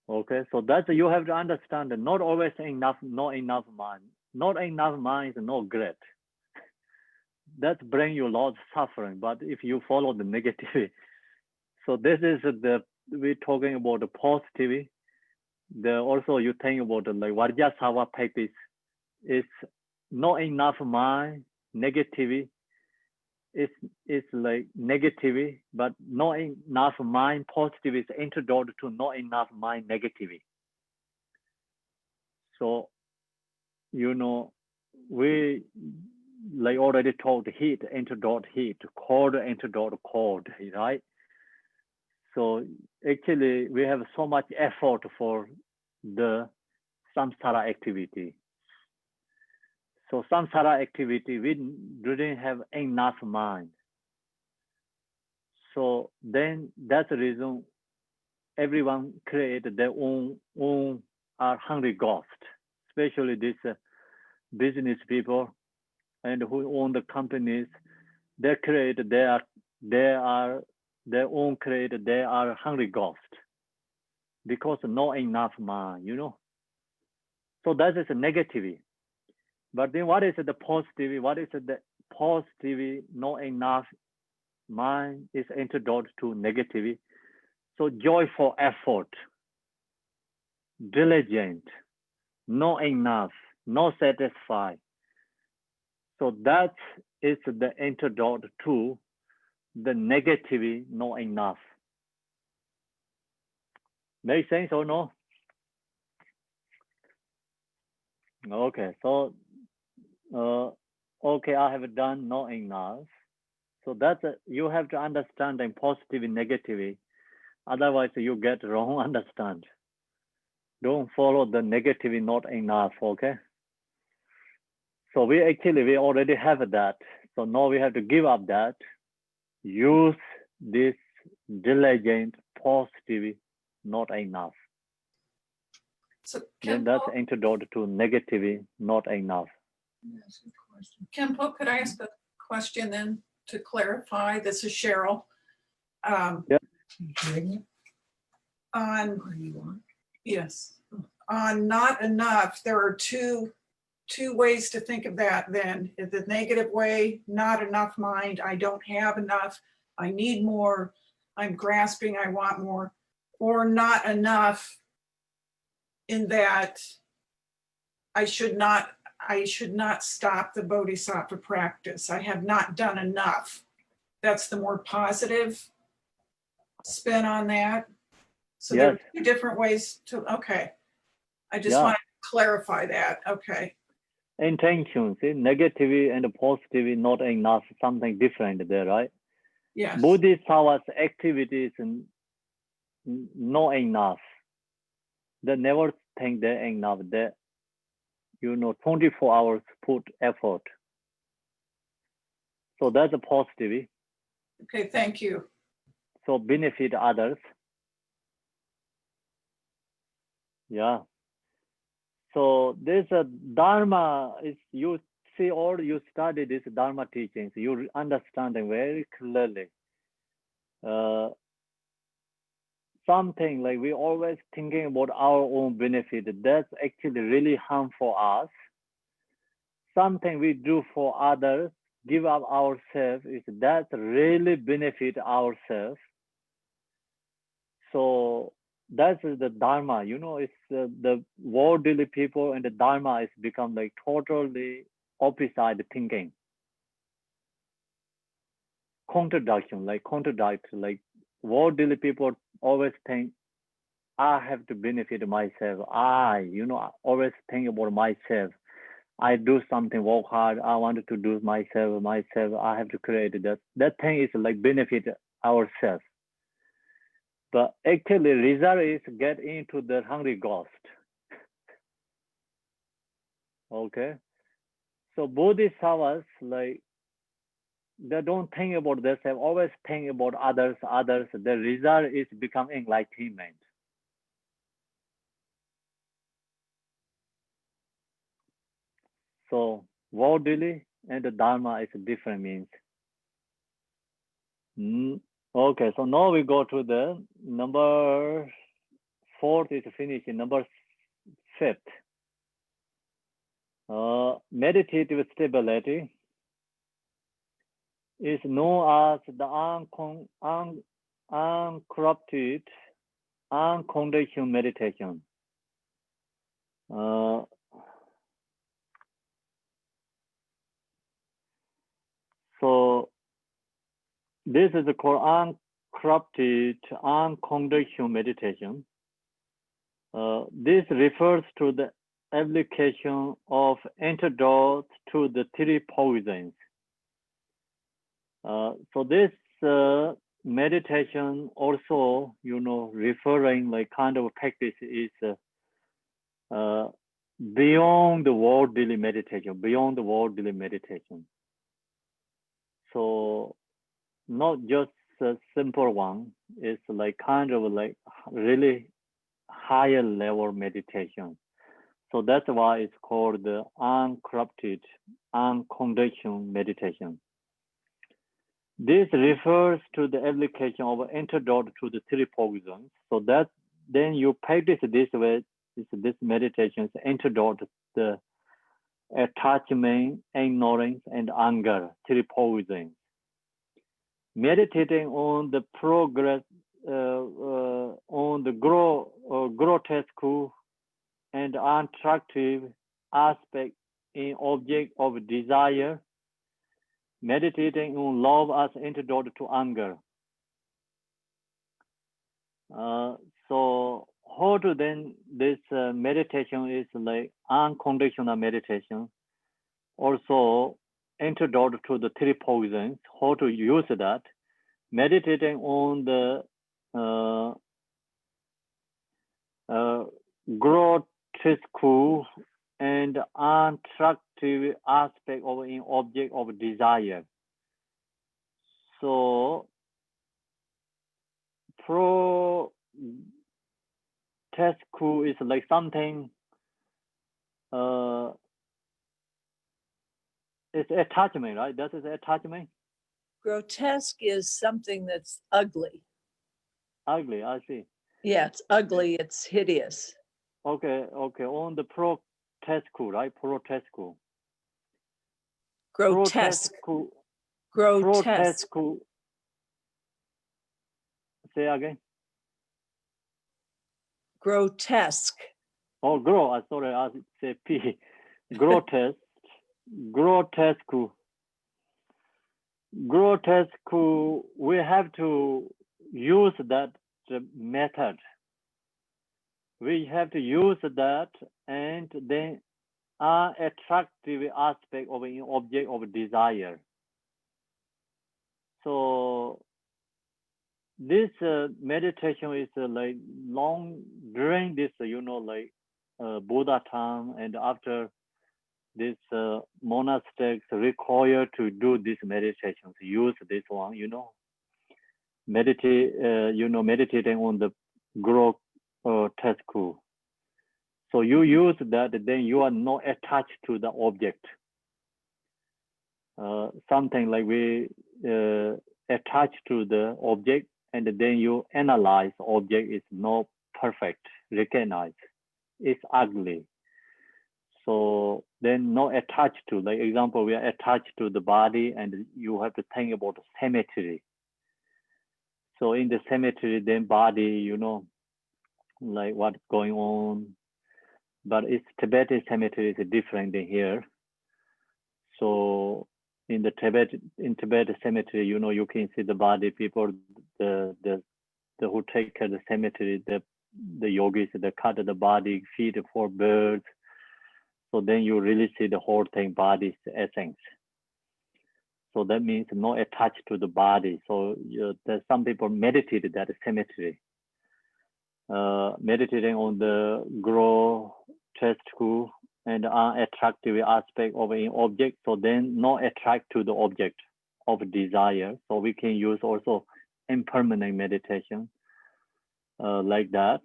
Okay, so that's, you have to understand that not always enough, not enough mind. Not enough mind is not great. That brings you a lot of suffering, but if you follow the negativity, so this is we're talking about the positivity. Also you think about the like Vajrasattva practice, it's not enough mind, negativity. It's like negativity, but not enough mind, positive is introduced to not enough mind, negativity. So, you know, we like already told heat, introduced heat, cold, introduced cold, right? So actually we have so much effort for the samsara activity. So samsara activity, we didn't have enough mind. So then that's the reason everyone created their own hungry ghost, especially these business people and who own the companies. They created their own created, they are hungry ghost because not enough mind, you know. So that is a negativity. But then what is the positivity? What is the positivity? Not enough mind is introduced to negativity. So joyful effort, diligent, not enough, not satisfied. So that is the antidote to the negativity, not enough. Make sense or no? Okay, so okay, I have done not enough. So that's you have to understand in positive and negative. Otherwise, you get wrong understand. Don't follow the negative not enough, okay? So we already have that. So now we have to give up that. Use this diligent, positive, not enough. So then that's antidote to negativity, not enough. Kempo, could I ask a question then to clarify? This is Cheryl. Yep. Yes, on not enough, there are two ways to think of that then. The negative way, not enough mind, I don't have enough, I need more, I'm grasping, I want more, or not enough in that I should not stop the bodhisattva practice. I have not done enough. That's the more positive spin on that. So there are two different ways to, okay. I just want to clarify that, okay. Intentions, negativity and positivity, not enough, something different there, right? Yes. Bodhisattva's activities not enough. They never think they're enough. They, 24 hours put effort. So that's a positivity. Okay, thank you. So benefit others. Yeah. So there's a Dharma, is you see or you study this Dharma teachings, you understand them very clearly. Something like we always thinking about our own benefit, that's actually really harmful us. Something we do for others, give up ourselves, is that really benefit ourselves. So that's the Dharma, it's the worldly people and the Dharma is become like totally opposite thinking. Contradict, like worldly people always think, I have to benefit myself. I always think about myself. I do something, work hard. I wanted to do myself. I have to create that. That thing is like benefit ourselves. But actually, result is get into the hungry ghost. Okay. So bodhisattvas, like, they don't think about themselves, always think about others. The result is become enlightenment. So worldly and the dharma is different means. Okay, so now we go to the number 4 is finished. Number 5. Meditative stability is known as the uncorrupted, unconditioned meditation. So this is called uncorrupted, unconditioned meditation. This refers to the application of antidote to the 3 poisons. So this meditation also, referring like kind of practice is beyond the worldly meditation, So not just a simple one, it's like kind of like really higher level meditation. So that's why it's called the uncorrupted, unconditioned meditation. This refers to the application of antidote to the 3 poisons. So that then you practice this way, this meditation is antidote to the attachment, ignorance, and anger, 3 poisons. Meditating on the progress, on the grotesque and unattractive aspect in object of desire, meditating on love as antidote to anger. So how to then this meditation is like unconditional meditation, also antidote to the 3 poisons. How to use that? Meditating on the grotesque and unattractive aspect of an object of desire. So grotesque is like something, it's attachment, right? That is attachment. Grotesque is something that's ugly. Ugly, I see. Yeah, it's ugly, it's hideous. Okay, on the grotesque, right? Grotesque. Grotesque. Say again. Grotesque. Oh, sorry, I say P. Grotesque. Grotesque, we have to use that method. We have to use that and then attractive aspect of an object of desire. So this meditation is like long during this, Buddha time, and after this monastics require to do this meditation, use this one, meditating on the grotesque. So you use that, then you are not attached to the object. Something like we attach to the object, and then you analyze object is not perfect, recognize it's ugly. So then not attached to, like example, we are attached to the body, and you have to think about the cemetery. So in the cemetery, then body, like what's going on. But it's Tibetan cemetery is different than here. So in Tibet cemetery, you can see the body, people, the who take care of the cemetery, the yogis, they cut the body, feed for birds. So then you really see the whole thing, body's essence. So that means not attached to the body. So there's some people meditate that cemetery. Meditating on the grotesque and unattractive aspect of an object. So then not attract to the object of desire. So we can use also impermanent meditation like that.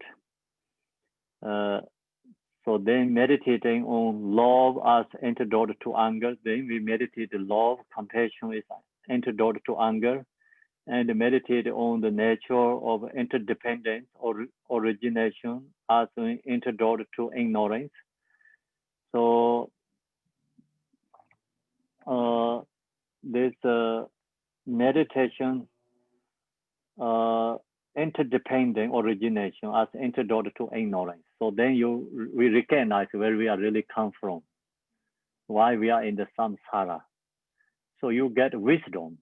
So then meditating on love as antidote to anger, then we meditate love, compassion is antidote to anger, and meditate on the nature of interdependence or origination as an antidote to ignorance. So this meditation interdependent origination as antidote to ignorance. So then we recognize where we are really come from, why we are in the samsara. So you get wisdom.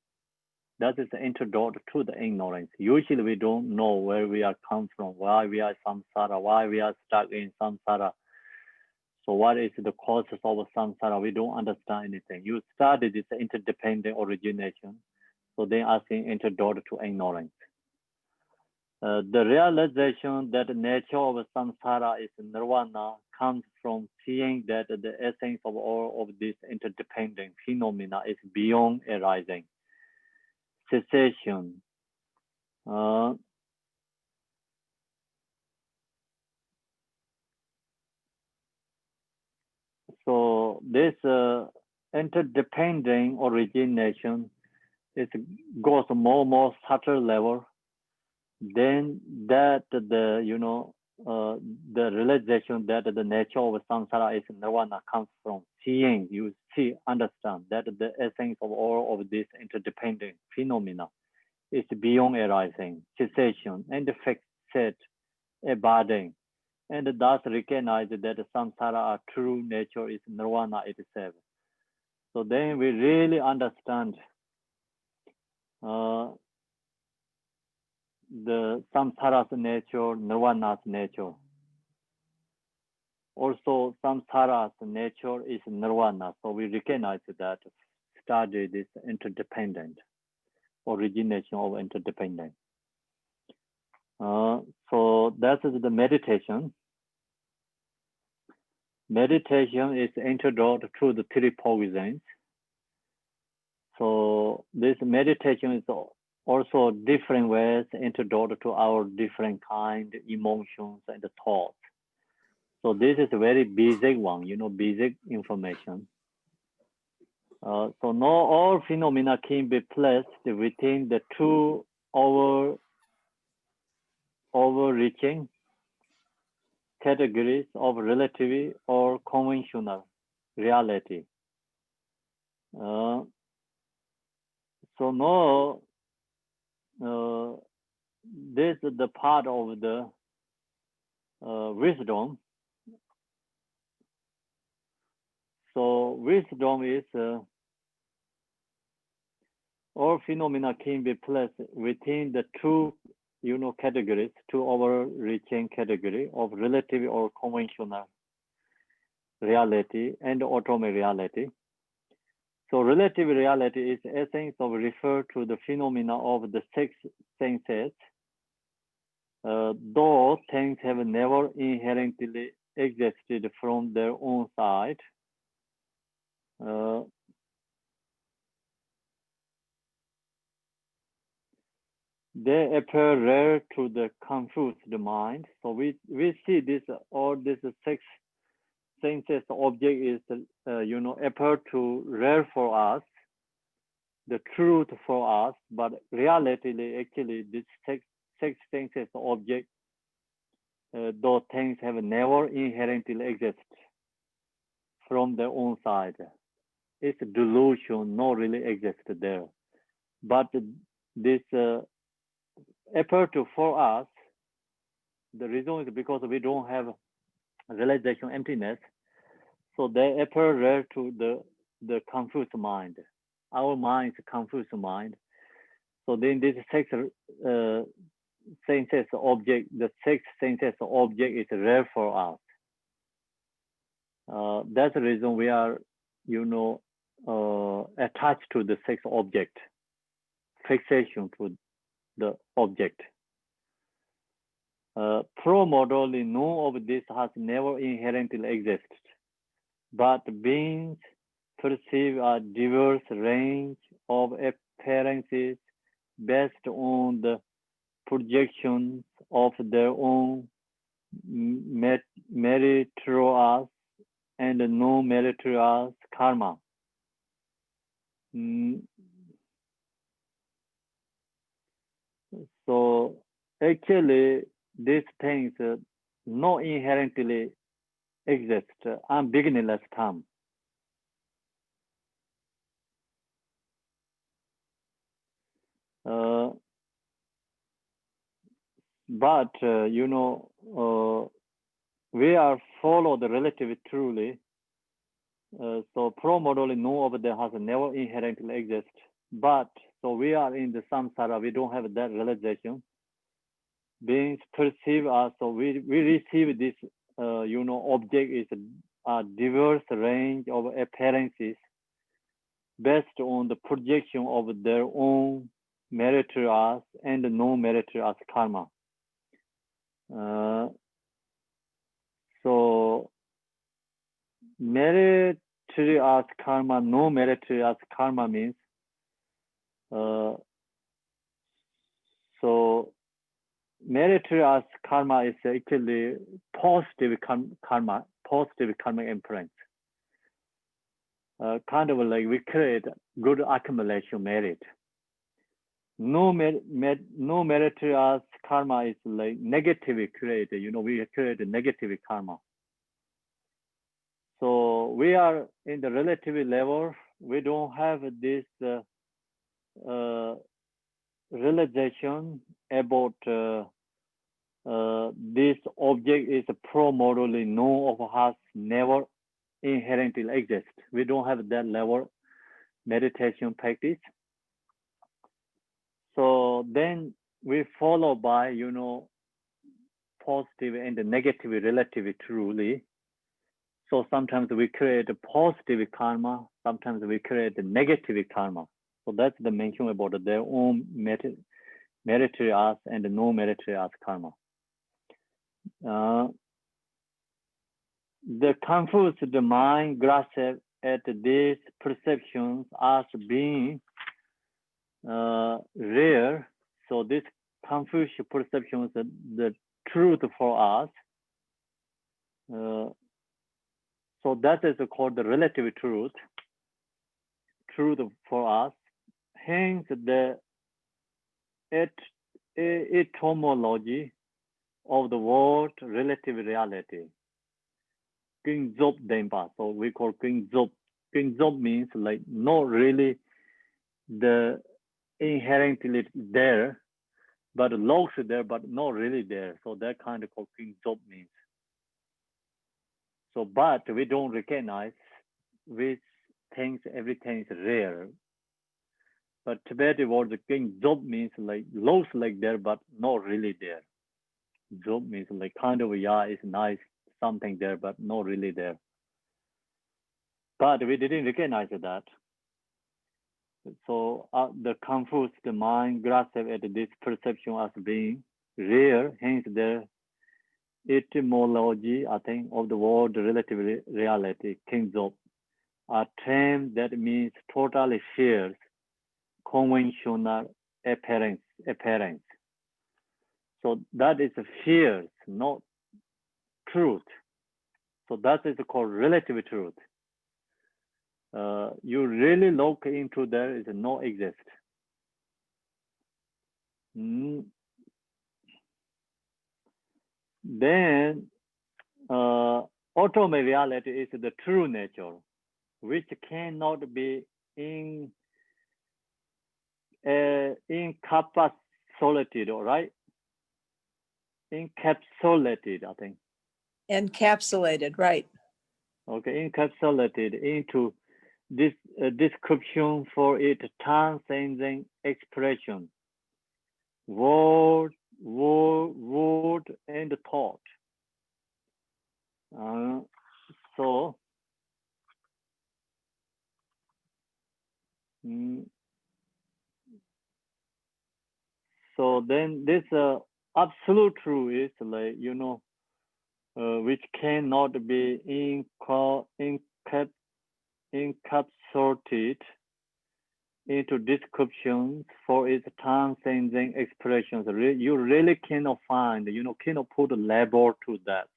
That is the antidote to the ignorance. Usually we don't know where we are come from, why we are samsara, why we are stuck in samsara. So what is the causes of samsara? We don't understand anything. You study this interdependent origination. So then asking antidote to ignorance. The realization that the nature of samsara is nirvana comes from seeing that the essence of all of these interdependent phenomena is beyond arising, cessation. So this interdependent origination goes more subtle level. Then that the the realization that the nature of samsara is nirvana comes from seeing, you see, understand that the essence of all of these interdependent phenomena is beyond arising, cessation, and fixed, abiding, and thus recognize that samsara true nature is nirvana itself. So then we really understand the samsara's nature, nirvana's nature. Also, samsara's nature is nirvana. So we recognize that, study this interdependent, origination of interdependent. So that is the meditation. Meditation is antidote to the three poisons. So this meditation is also different ways antidote to our different kind emotions and thoughts. So this is a very basic one, basic information. So not all phenomena can be placed within the two overreaching categories of relative or conventional reality. So no, this is the part of the wisdom. So wisdom is all phenomena can be placed within the two categories, two overreaching category of relative or conventional reality and automatic reality. So relative reality is essence of refer to the phenomena of the six senses, though things have never inherently existed from their own side. They appear rare to the confused mind. So we see this, all this six senses object is appear to rare for us, the truth for us, but reality actually this six senses object, those things have never inherently exist from their own side. It's delusion, not really exist there. But this appear to for us, the reason is because we don't have realization emptiness. So they appear rare to the confused mind. Our mind is a confused mind. So then this six senses object, the six senses object is rare for us. That's the reason we are, attached to the six object, fixation to the object. Pro-modally, none of this has never inherently existed but beings perceive a diverse range of appearances based on the projections of their own meritorious and non-meritorious karma. So actually, these things not inherently exist on beginningless time. But we are follow the relative truly. So pro-modally, no of them has never inherently exist. But so we are in the samsara, we don't have that realization. Beings perceive us, so we receive this, object is a diverse range of appearances based on the projection of their own meritorious and non-meritorious karma. So meritorious karma, non-meritorious karma means so meritorious karma is actually positive karma, positive karmic influence. Kind of like we create good accumulation merit. No meritorious karma is like negative create. We create a negative karma. So we are in the relative level. We don't have this realization about this object is pro-morally known of us never inherently exist. We don't have that level meditation practice. So then we follow by, positive and negative relative truly. So sometimes we create a positive karma, sometimes we create a negative karma. So that's the mention about their own meritorious and non-meritorious karma. The confused mind grasps at these perceptions as being rare. So this confused perceptions are the truth for us. So that is called the relative truth for us. Hence, the etymology of the word relative reality. Kingzop Dempa. So we call Kingzop. Kingzop means like not really the inherently there, but looks there, but not really there. So that kind of called Kingzop means. So, but we don't recognize which things, everything is rare. But Tibetan word, the Kingzop means like looks like there, but not really there. Zob means like kind of, yeah, it's nice, something there, but not really there. But we didn't recognize that. So the confused mind grasps at this perception as being rare, hence the etymology, I think, of the word relative reality, Kingzop, a term that means totally shares conventional appearance. So that is fears, not truth. So that is called relative truth. You really look into there is no exist. Then ultimate reality is the true nature, which cannot be encapsulated, right? Encapsulated, I think. Encapsulated, right. Okay, encapsulated into this description for it transcending expression, word and thought. So then this absolute truth is like, which cannot be encapsulated into descriptions for its transcending expressions. You really cannot find, cannot put a label to that.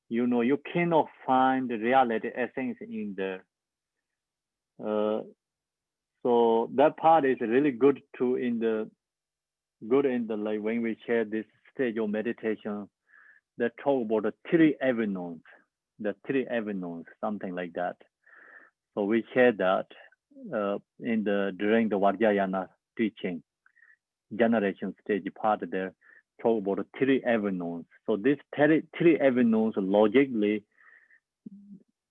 You cannot find the reality essence in there. So that part is really good to in the like when we share this stage of meditation that talk about the three avenues, something like that. So we share that during the Vajrayana teaching generation stage part there, talk about the three avenues. So this three avenues logically,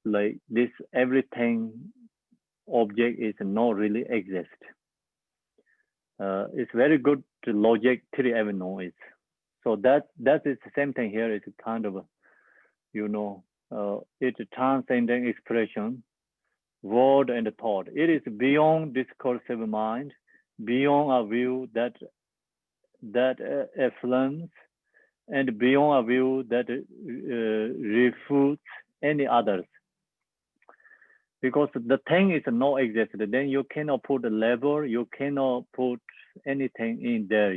like this everything object is not really exist. It's very good to logic three avenues. So that is the same thing here. It's kind of, it's a transcendent expression, word and thought. It is beyond discursive mind, beyond a view that affirms, and beyond a view that refutes any others. Because the thing is not exist, then you cannot put a label, you cannot put anything in there,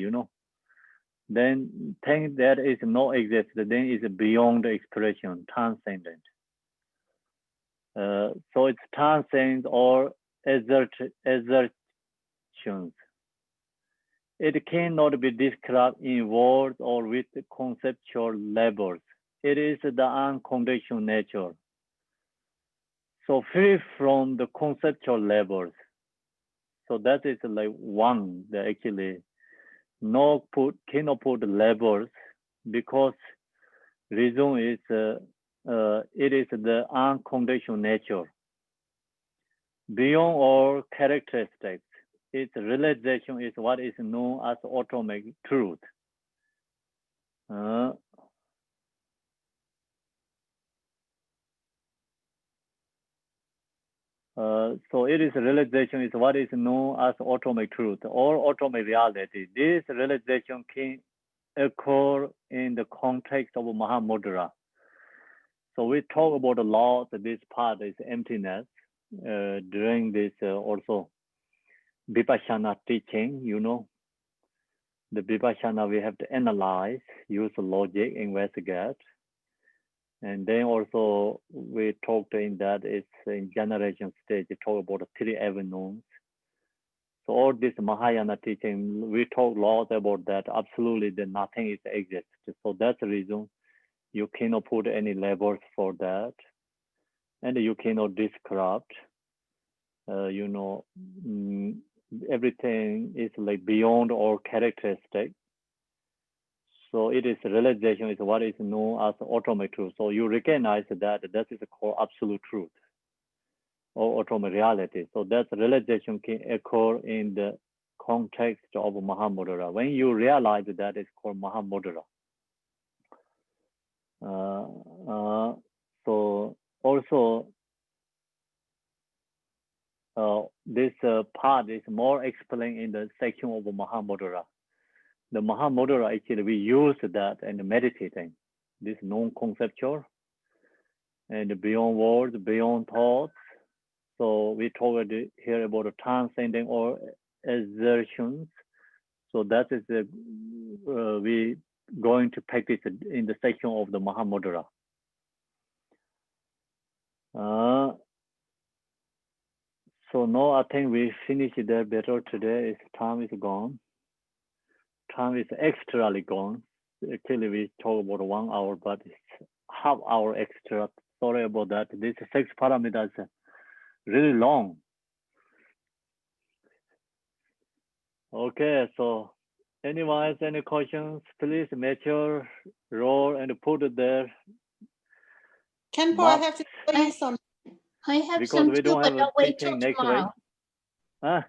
Then thing that is not exist, then is beyond the expression, transcendent. So it's transcend or assertions. It cannot be described in words or with conceptual labels. It is the unconditional nature. So free from the conceptual labels. So that is like one that actually cannot put labels, because reason is it is the unconditional nature. Beyond all characteristics, its realization is what is known as ultimate truth. So it is realization is what is known as ultimate truth or ultimate reality. This realization can occur in the context of Mahamudra. So we talk about a lot. This part is emptiness during this also Vipassana teaching. The Vipassana we have to analyze, use logic, investigate. And then also we talked in that it's in generation stage, we talk about the three avenues. So all this Mahayana teaching, we talk a lot about that. Absolutely, that nothing is exists. So that's the reason you cannot put any labels for that, and you cannot describe. Everything is like beyond all characteristic. So it is realization is what is known as ultimate truth. So you recognize that is called absolute truth or ultimate reality. So that realization can occur in the context of Mahamudra. When you realize that, it's called Mahamudra. So also this part is more explained in the section of Mahamudra. The Mahamudra, actually, we use that and meditating. This non-conceptual and beyond words, beyond thoughts. So we talked here about the transcending or assertions. So that is we going to practice in the section of the Mahamudra. So now I think we finished there better today. Time is gone. Time is extrally gone. Actually, we talk about 1 hour, but it's half hour extra. Sorry about that. This 6 parameters really long. Okay, so anyone has any questions, please make your role and put it there. Kenpo, I have to tell you something. I have Because some we too, don't but have I'll a wait till teaching next week. tomorrow. Huh?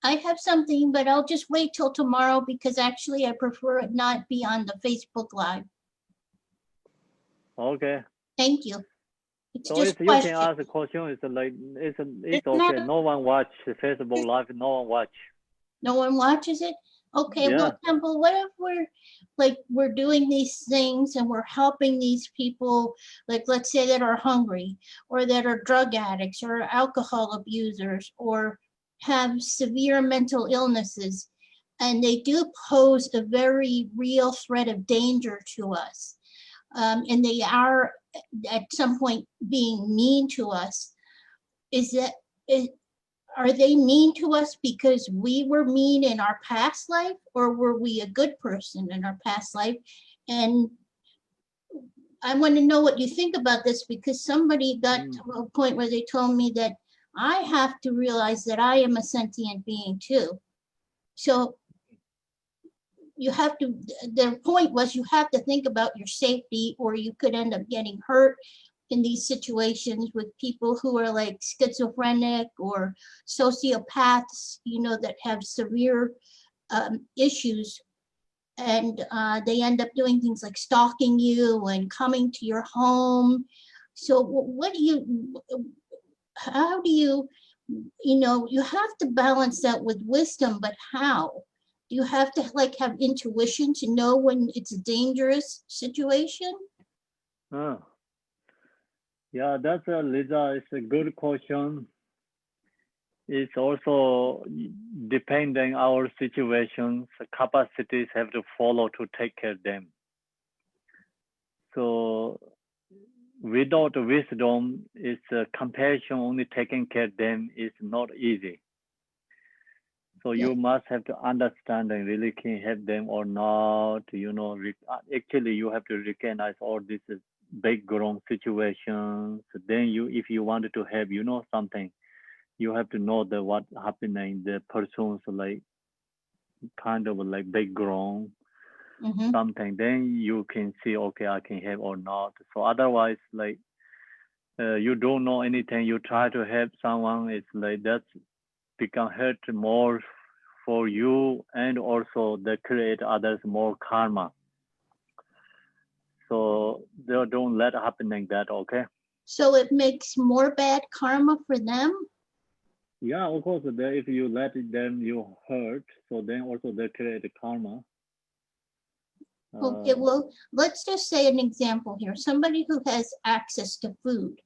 I have something, but I'll just wait till tomorrow because actually I prefer it not be on the Facebook Live. Okay. Thank you. It's So just if you can question. ask a question, it's like it's not okay. a- No one watch Facebook Live. No one watch. No one watches it? Okay, Yeah. well, Temple, what if we're doing these things and we're helping these people, like let's say that are hungry or that are drug addicts or alcohol abusers or have severe mental illnesses, and they do pose a very real threat of danger to us. And they are at some point being mean to us. Are they mean to us because we were mean in our past life, or were we a good person in our past life? And I want to know what you think about this, because somebody got to a point where they told me that I have to realize that I am a sentient being too. So you have to, their point was you have to think about your safety, or you could end up getting hurt in these situations with people who are like schizophrenic or sociopaths, you know, that have severe issues. And they end up doing things like stalking you and coming to your home. So what do you, how do you, you know, you have to balance that with wisdom, but how? Do you have to like have intuition to know when it's a dangerous situation? Yeah, that's Lisa. It's a good question. It's also depending our situations, capacities have to follow to take care of them. So without wisdom, it's compassion, only taking care of them is not easy. So you must have to understand and really can help them or not, you know, actually you have to recognize all these background situations. Then you, if you wanted to help, you know, something, you have to know the what happening, the person's like kind of like background, something. Then you can see, okay, I can help or not. So otherwise, like you don't know anything, you try to help someone, it's like that's become hurt more for you, and also they create others more karma. So they don't let happening that, okay? So it makes more bad karma for them? Yeah, of course, if you let them, you hurt, so then also they create karma. Okay, well, let's just say an example here. Somebody who has access to food,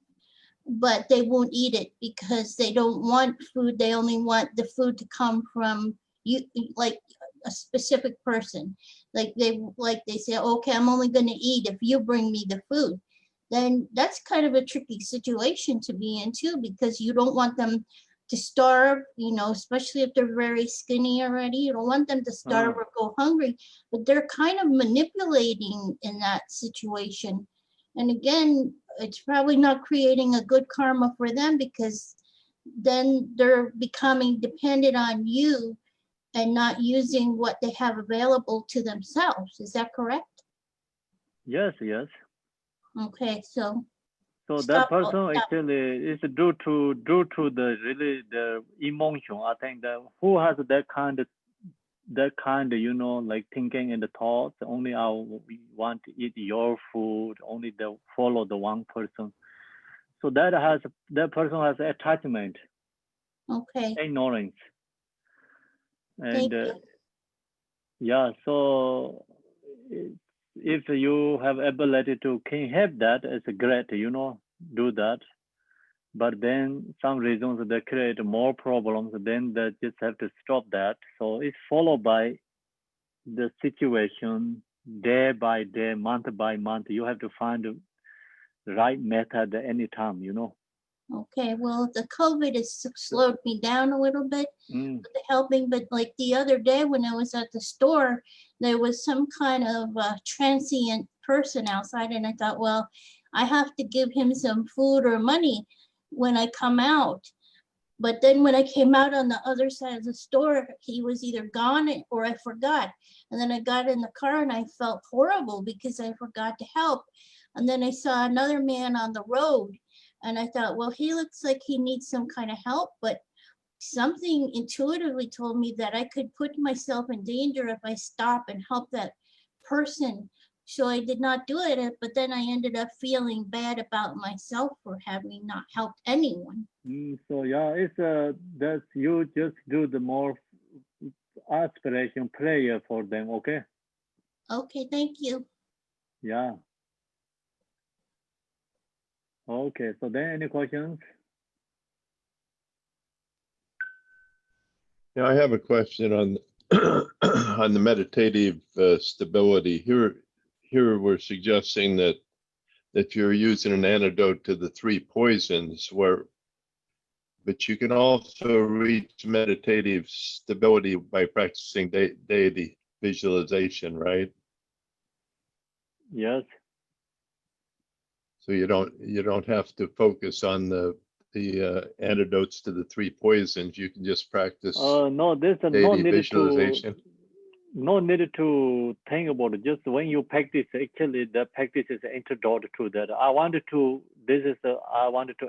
but they won't eat it because they don't want food. They only want the food to come from you, like a specific person. Like they say, okay, I'm only going to eat if you bring me the food. Then that's kind of a tricky situation to be in too, because you don't want them to starve, you know, especially if they're very skinny already. You don't want them to starve or go hungry, but they're kind of manipulating in that situation. And again, it's probably not creating a good karma for them, because then they're becoming dependent on you and not using what they have available to themselves. Is that correct? Yes, yes. Okay, so that person actually is due to the really the emotion. I think that who has that kind of, you know, like thinking and the thoughts, only I want to eat your food, only the follow the one person. So that person has attachment. Okay. Ignorance. Thank And you. yeah, so if you have ability to can help that, it's great, you know, do that. But then some reasons that create more problems, then they just have to stop that. So it's followed by the situation, day by day, month by month. You have to find the right method at any time, you know. Okay, well, the COVID has slowed me down a little bit with the helping, but like the other day when I was at the store, there was some kind of transient person outside, and I thought, well, I have to give him some food or money when I come out. But then when I came out on the other side of the store, he was either gone or I forgot. And then I got in the car and I felt horrible because I forgot to help. And then I saw another man on the road and I thought, well, he looks like he needs some kind of help, but something intuitively told me that I could put myself in danger if I stop and help that person. So I did not do it, but then I ended up feeling bad about myself for having not helped anyone. So yeah, it's that you just do the more aspiration prayer for them, okay? Okay, thank you. Yeah. Okay, so then any questions? Yeah, I have a question on on the meditative stability. Here we're suggesting that you're using an antidote to the 3 poisons, but you can also reach meditative stability by practicing deity visualization, right? Yes. So you don't have to focus on the antidotes to the 3 poisons. You can just practice No, there's no deity need visualization. no need to think about it. Just when you practice, actually the practice is antidote to that. I wanted to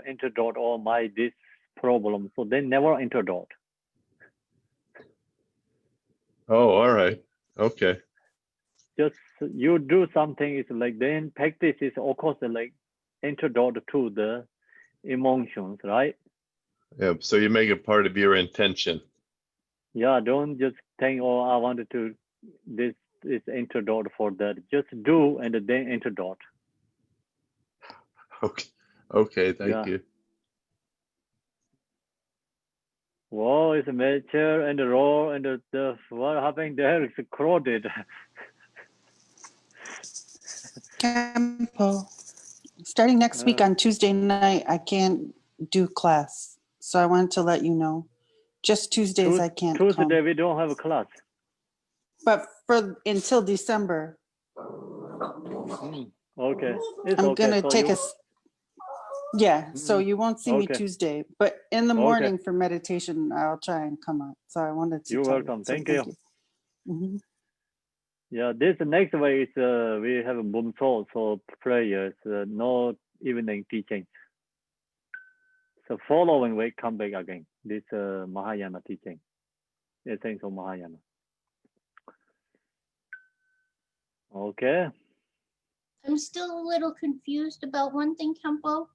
antidote all this problem. So they never antidote. Oh, all right. Okay. Just you do something, it's like then practice is of course like antidote to the emotions, right? Yeah. So you make it part of your intention. Yeah, don't just think, oh, I wanted to, this is antidote for that. Just do and then antidote. Okay. Okay. Thank Yeah. you. Whoa, it's a major and the roar and the what happened there is crowded. Kempo, starting next week on Tuesday night, I can't do class. So I wanted to let you know. Just Tuesdays I can't Tuesday come. we don't have a class. But until December, Okay, it's I'm okay. gonna So take you, so you won't see me okay. Tuesday, but in the Okay. morning for meditation, I'll try and come out. So I wanted to You're tell welcome. you. So Thank you. Mhm. Yeah, this next week is we have a boom so prayers, no evening teaching. So following week come back again. This Mahayana teaching, essence of Mahayana. Okay. I'm still a little confused about one thing, Kempo.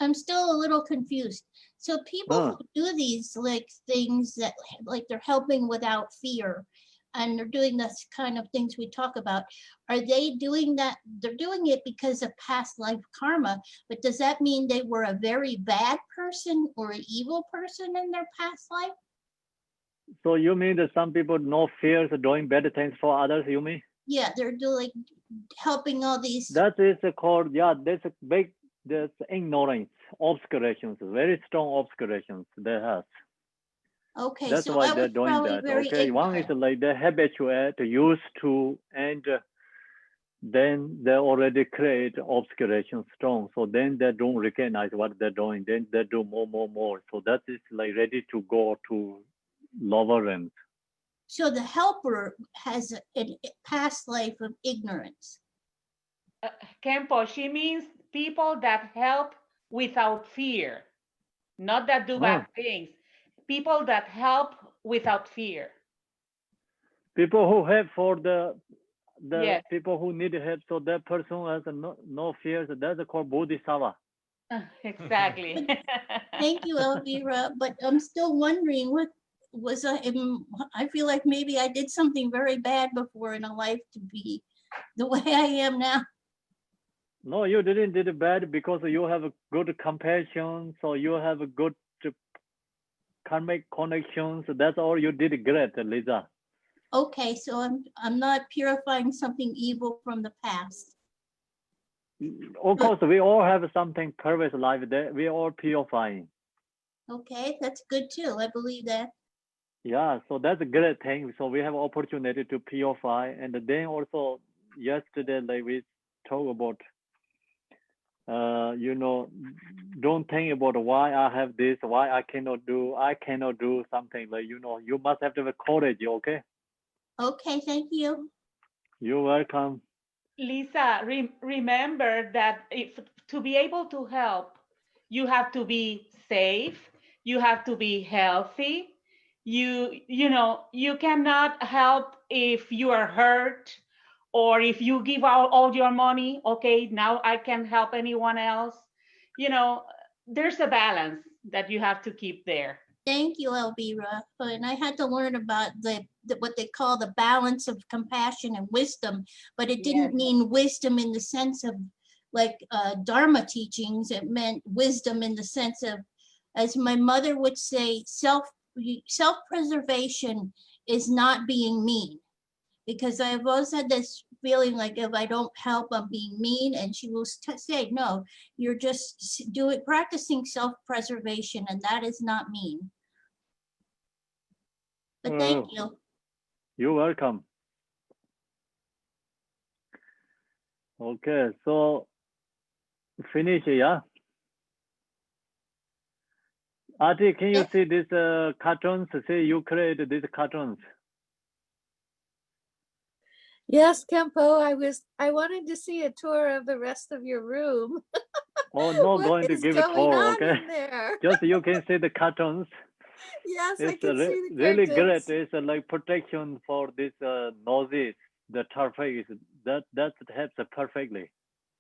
I'm still a little confused. So people who do these like things that like they're helping without fear and they're doing this kind of things we talk about, are they doing that? They're doing it because of past life karma, but does that mean they were a very bad person or an evil person in their past life? So you mean that some people no fears doing bad things for others, you mean? Yeah, they're doing helping all these. That is called, yeah, there's a big, there's ignorance, obscurations, very strong obscurations they have. Okay, That's so why I they're was doing probably that. very Okay, one is ignorant. like they habituate, used to, and then they already create obscuration strong. So then they don't recognize what they're doing. Then they do more. So that is like ready to go to lower end. So the helper has a past life of ignorance. Kempo, she means people that help without fear, not that do bad things. People that help without fear. People who help for the Yes. people who need help, so that person has no fears. That's called bodhisattva. Exactly. Thank you, Elvira. But I'm still wondering what was I feel like maybe I did something very bad before in a life to be the way I am now. No, you didn't did it bad because you have a good compassion. So you have a good karmic connections. That's all you did great, Lisa. Okay, so I'm not purifying something evil from the past. Of course, we all have something previous life that we all purifying. Okay, that's good too. I believe that. Yeah, so that's a great thing. So we have opportunity to purify, and then also yesterday, like we talk about, you know, don't think about why I have this, why I cannot do something. Like, you know, you must have the courage. Okay. Okay, thank you. You're welcome. Lisa, remember that if to be able to help, you have to be safe, you have to be healthy. You know, you cannot help if you are hurt or if you give out all your money. Okay, now I can't help anyone else. You know, there's a balance that you have to keep there. Thank you, Elvira. And I had to learn about what they call the balance of compassion and wisdom, but it didn't mean wisdom in the sense of like Dharma teachings. It meant wisdom in the sense of, as my mother would say, self-preservation is not being mean. Because I've always had this feeling like if I don't help, I'm being mean. And she will say, no, you're just practicing self-preservation, and that is not mean. But thank you. You're welcome. Okay, so finish, yeah? Ati, can you see these cartoons? See, you created these cartoons. Yes, Kempo, I wanted to see a tour of the rest of your room. Oh, not What going to is give a going tour, on okay? in there? Just you can see the cartoons. Yes, I It's can see the really cartoons. great. It's like protection for this noses. The turf is that helps perfectly.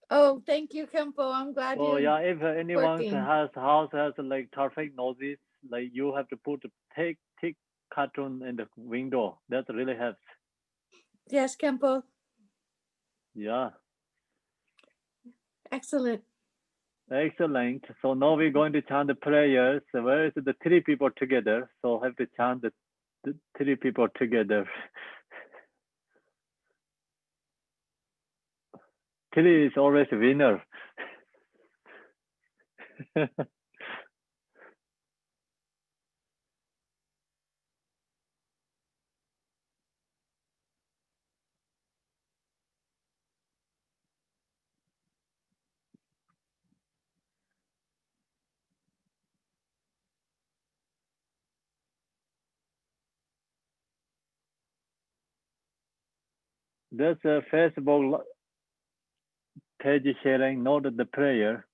Oh, thank you, Kempo. I'm glad Oh you're yeah, if anyone working. has house has like perfect noses, like you have to put thick cartoon in the window. That really helps. Yes, Kempo. Yeah. Excellent. Excellent. So now we're going to chant the prayers. So where is the three people together? So have to chant the three people together. Three is always a winner. That's a Facebook page sharing, not the prayer.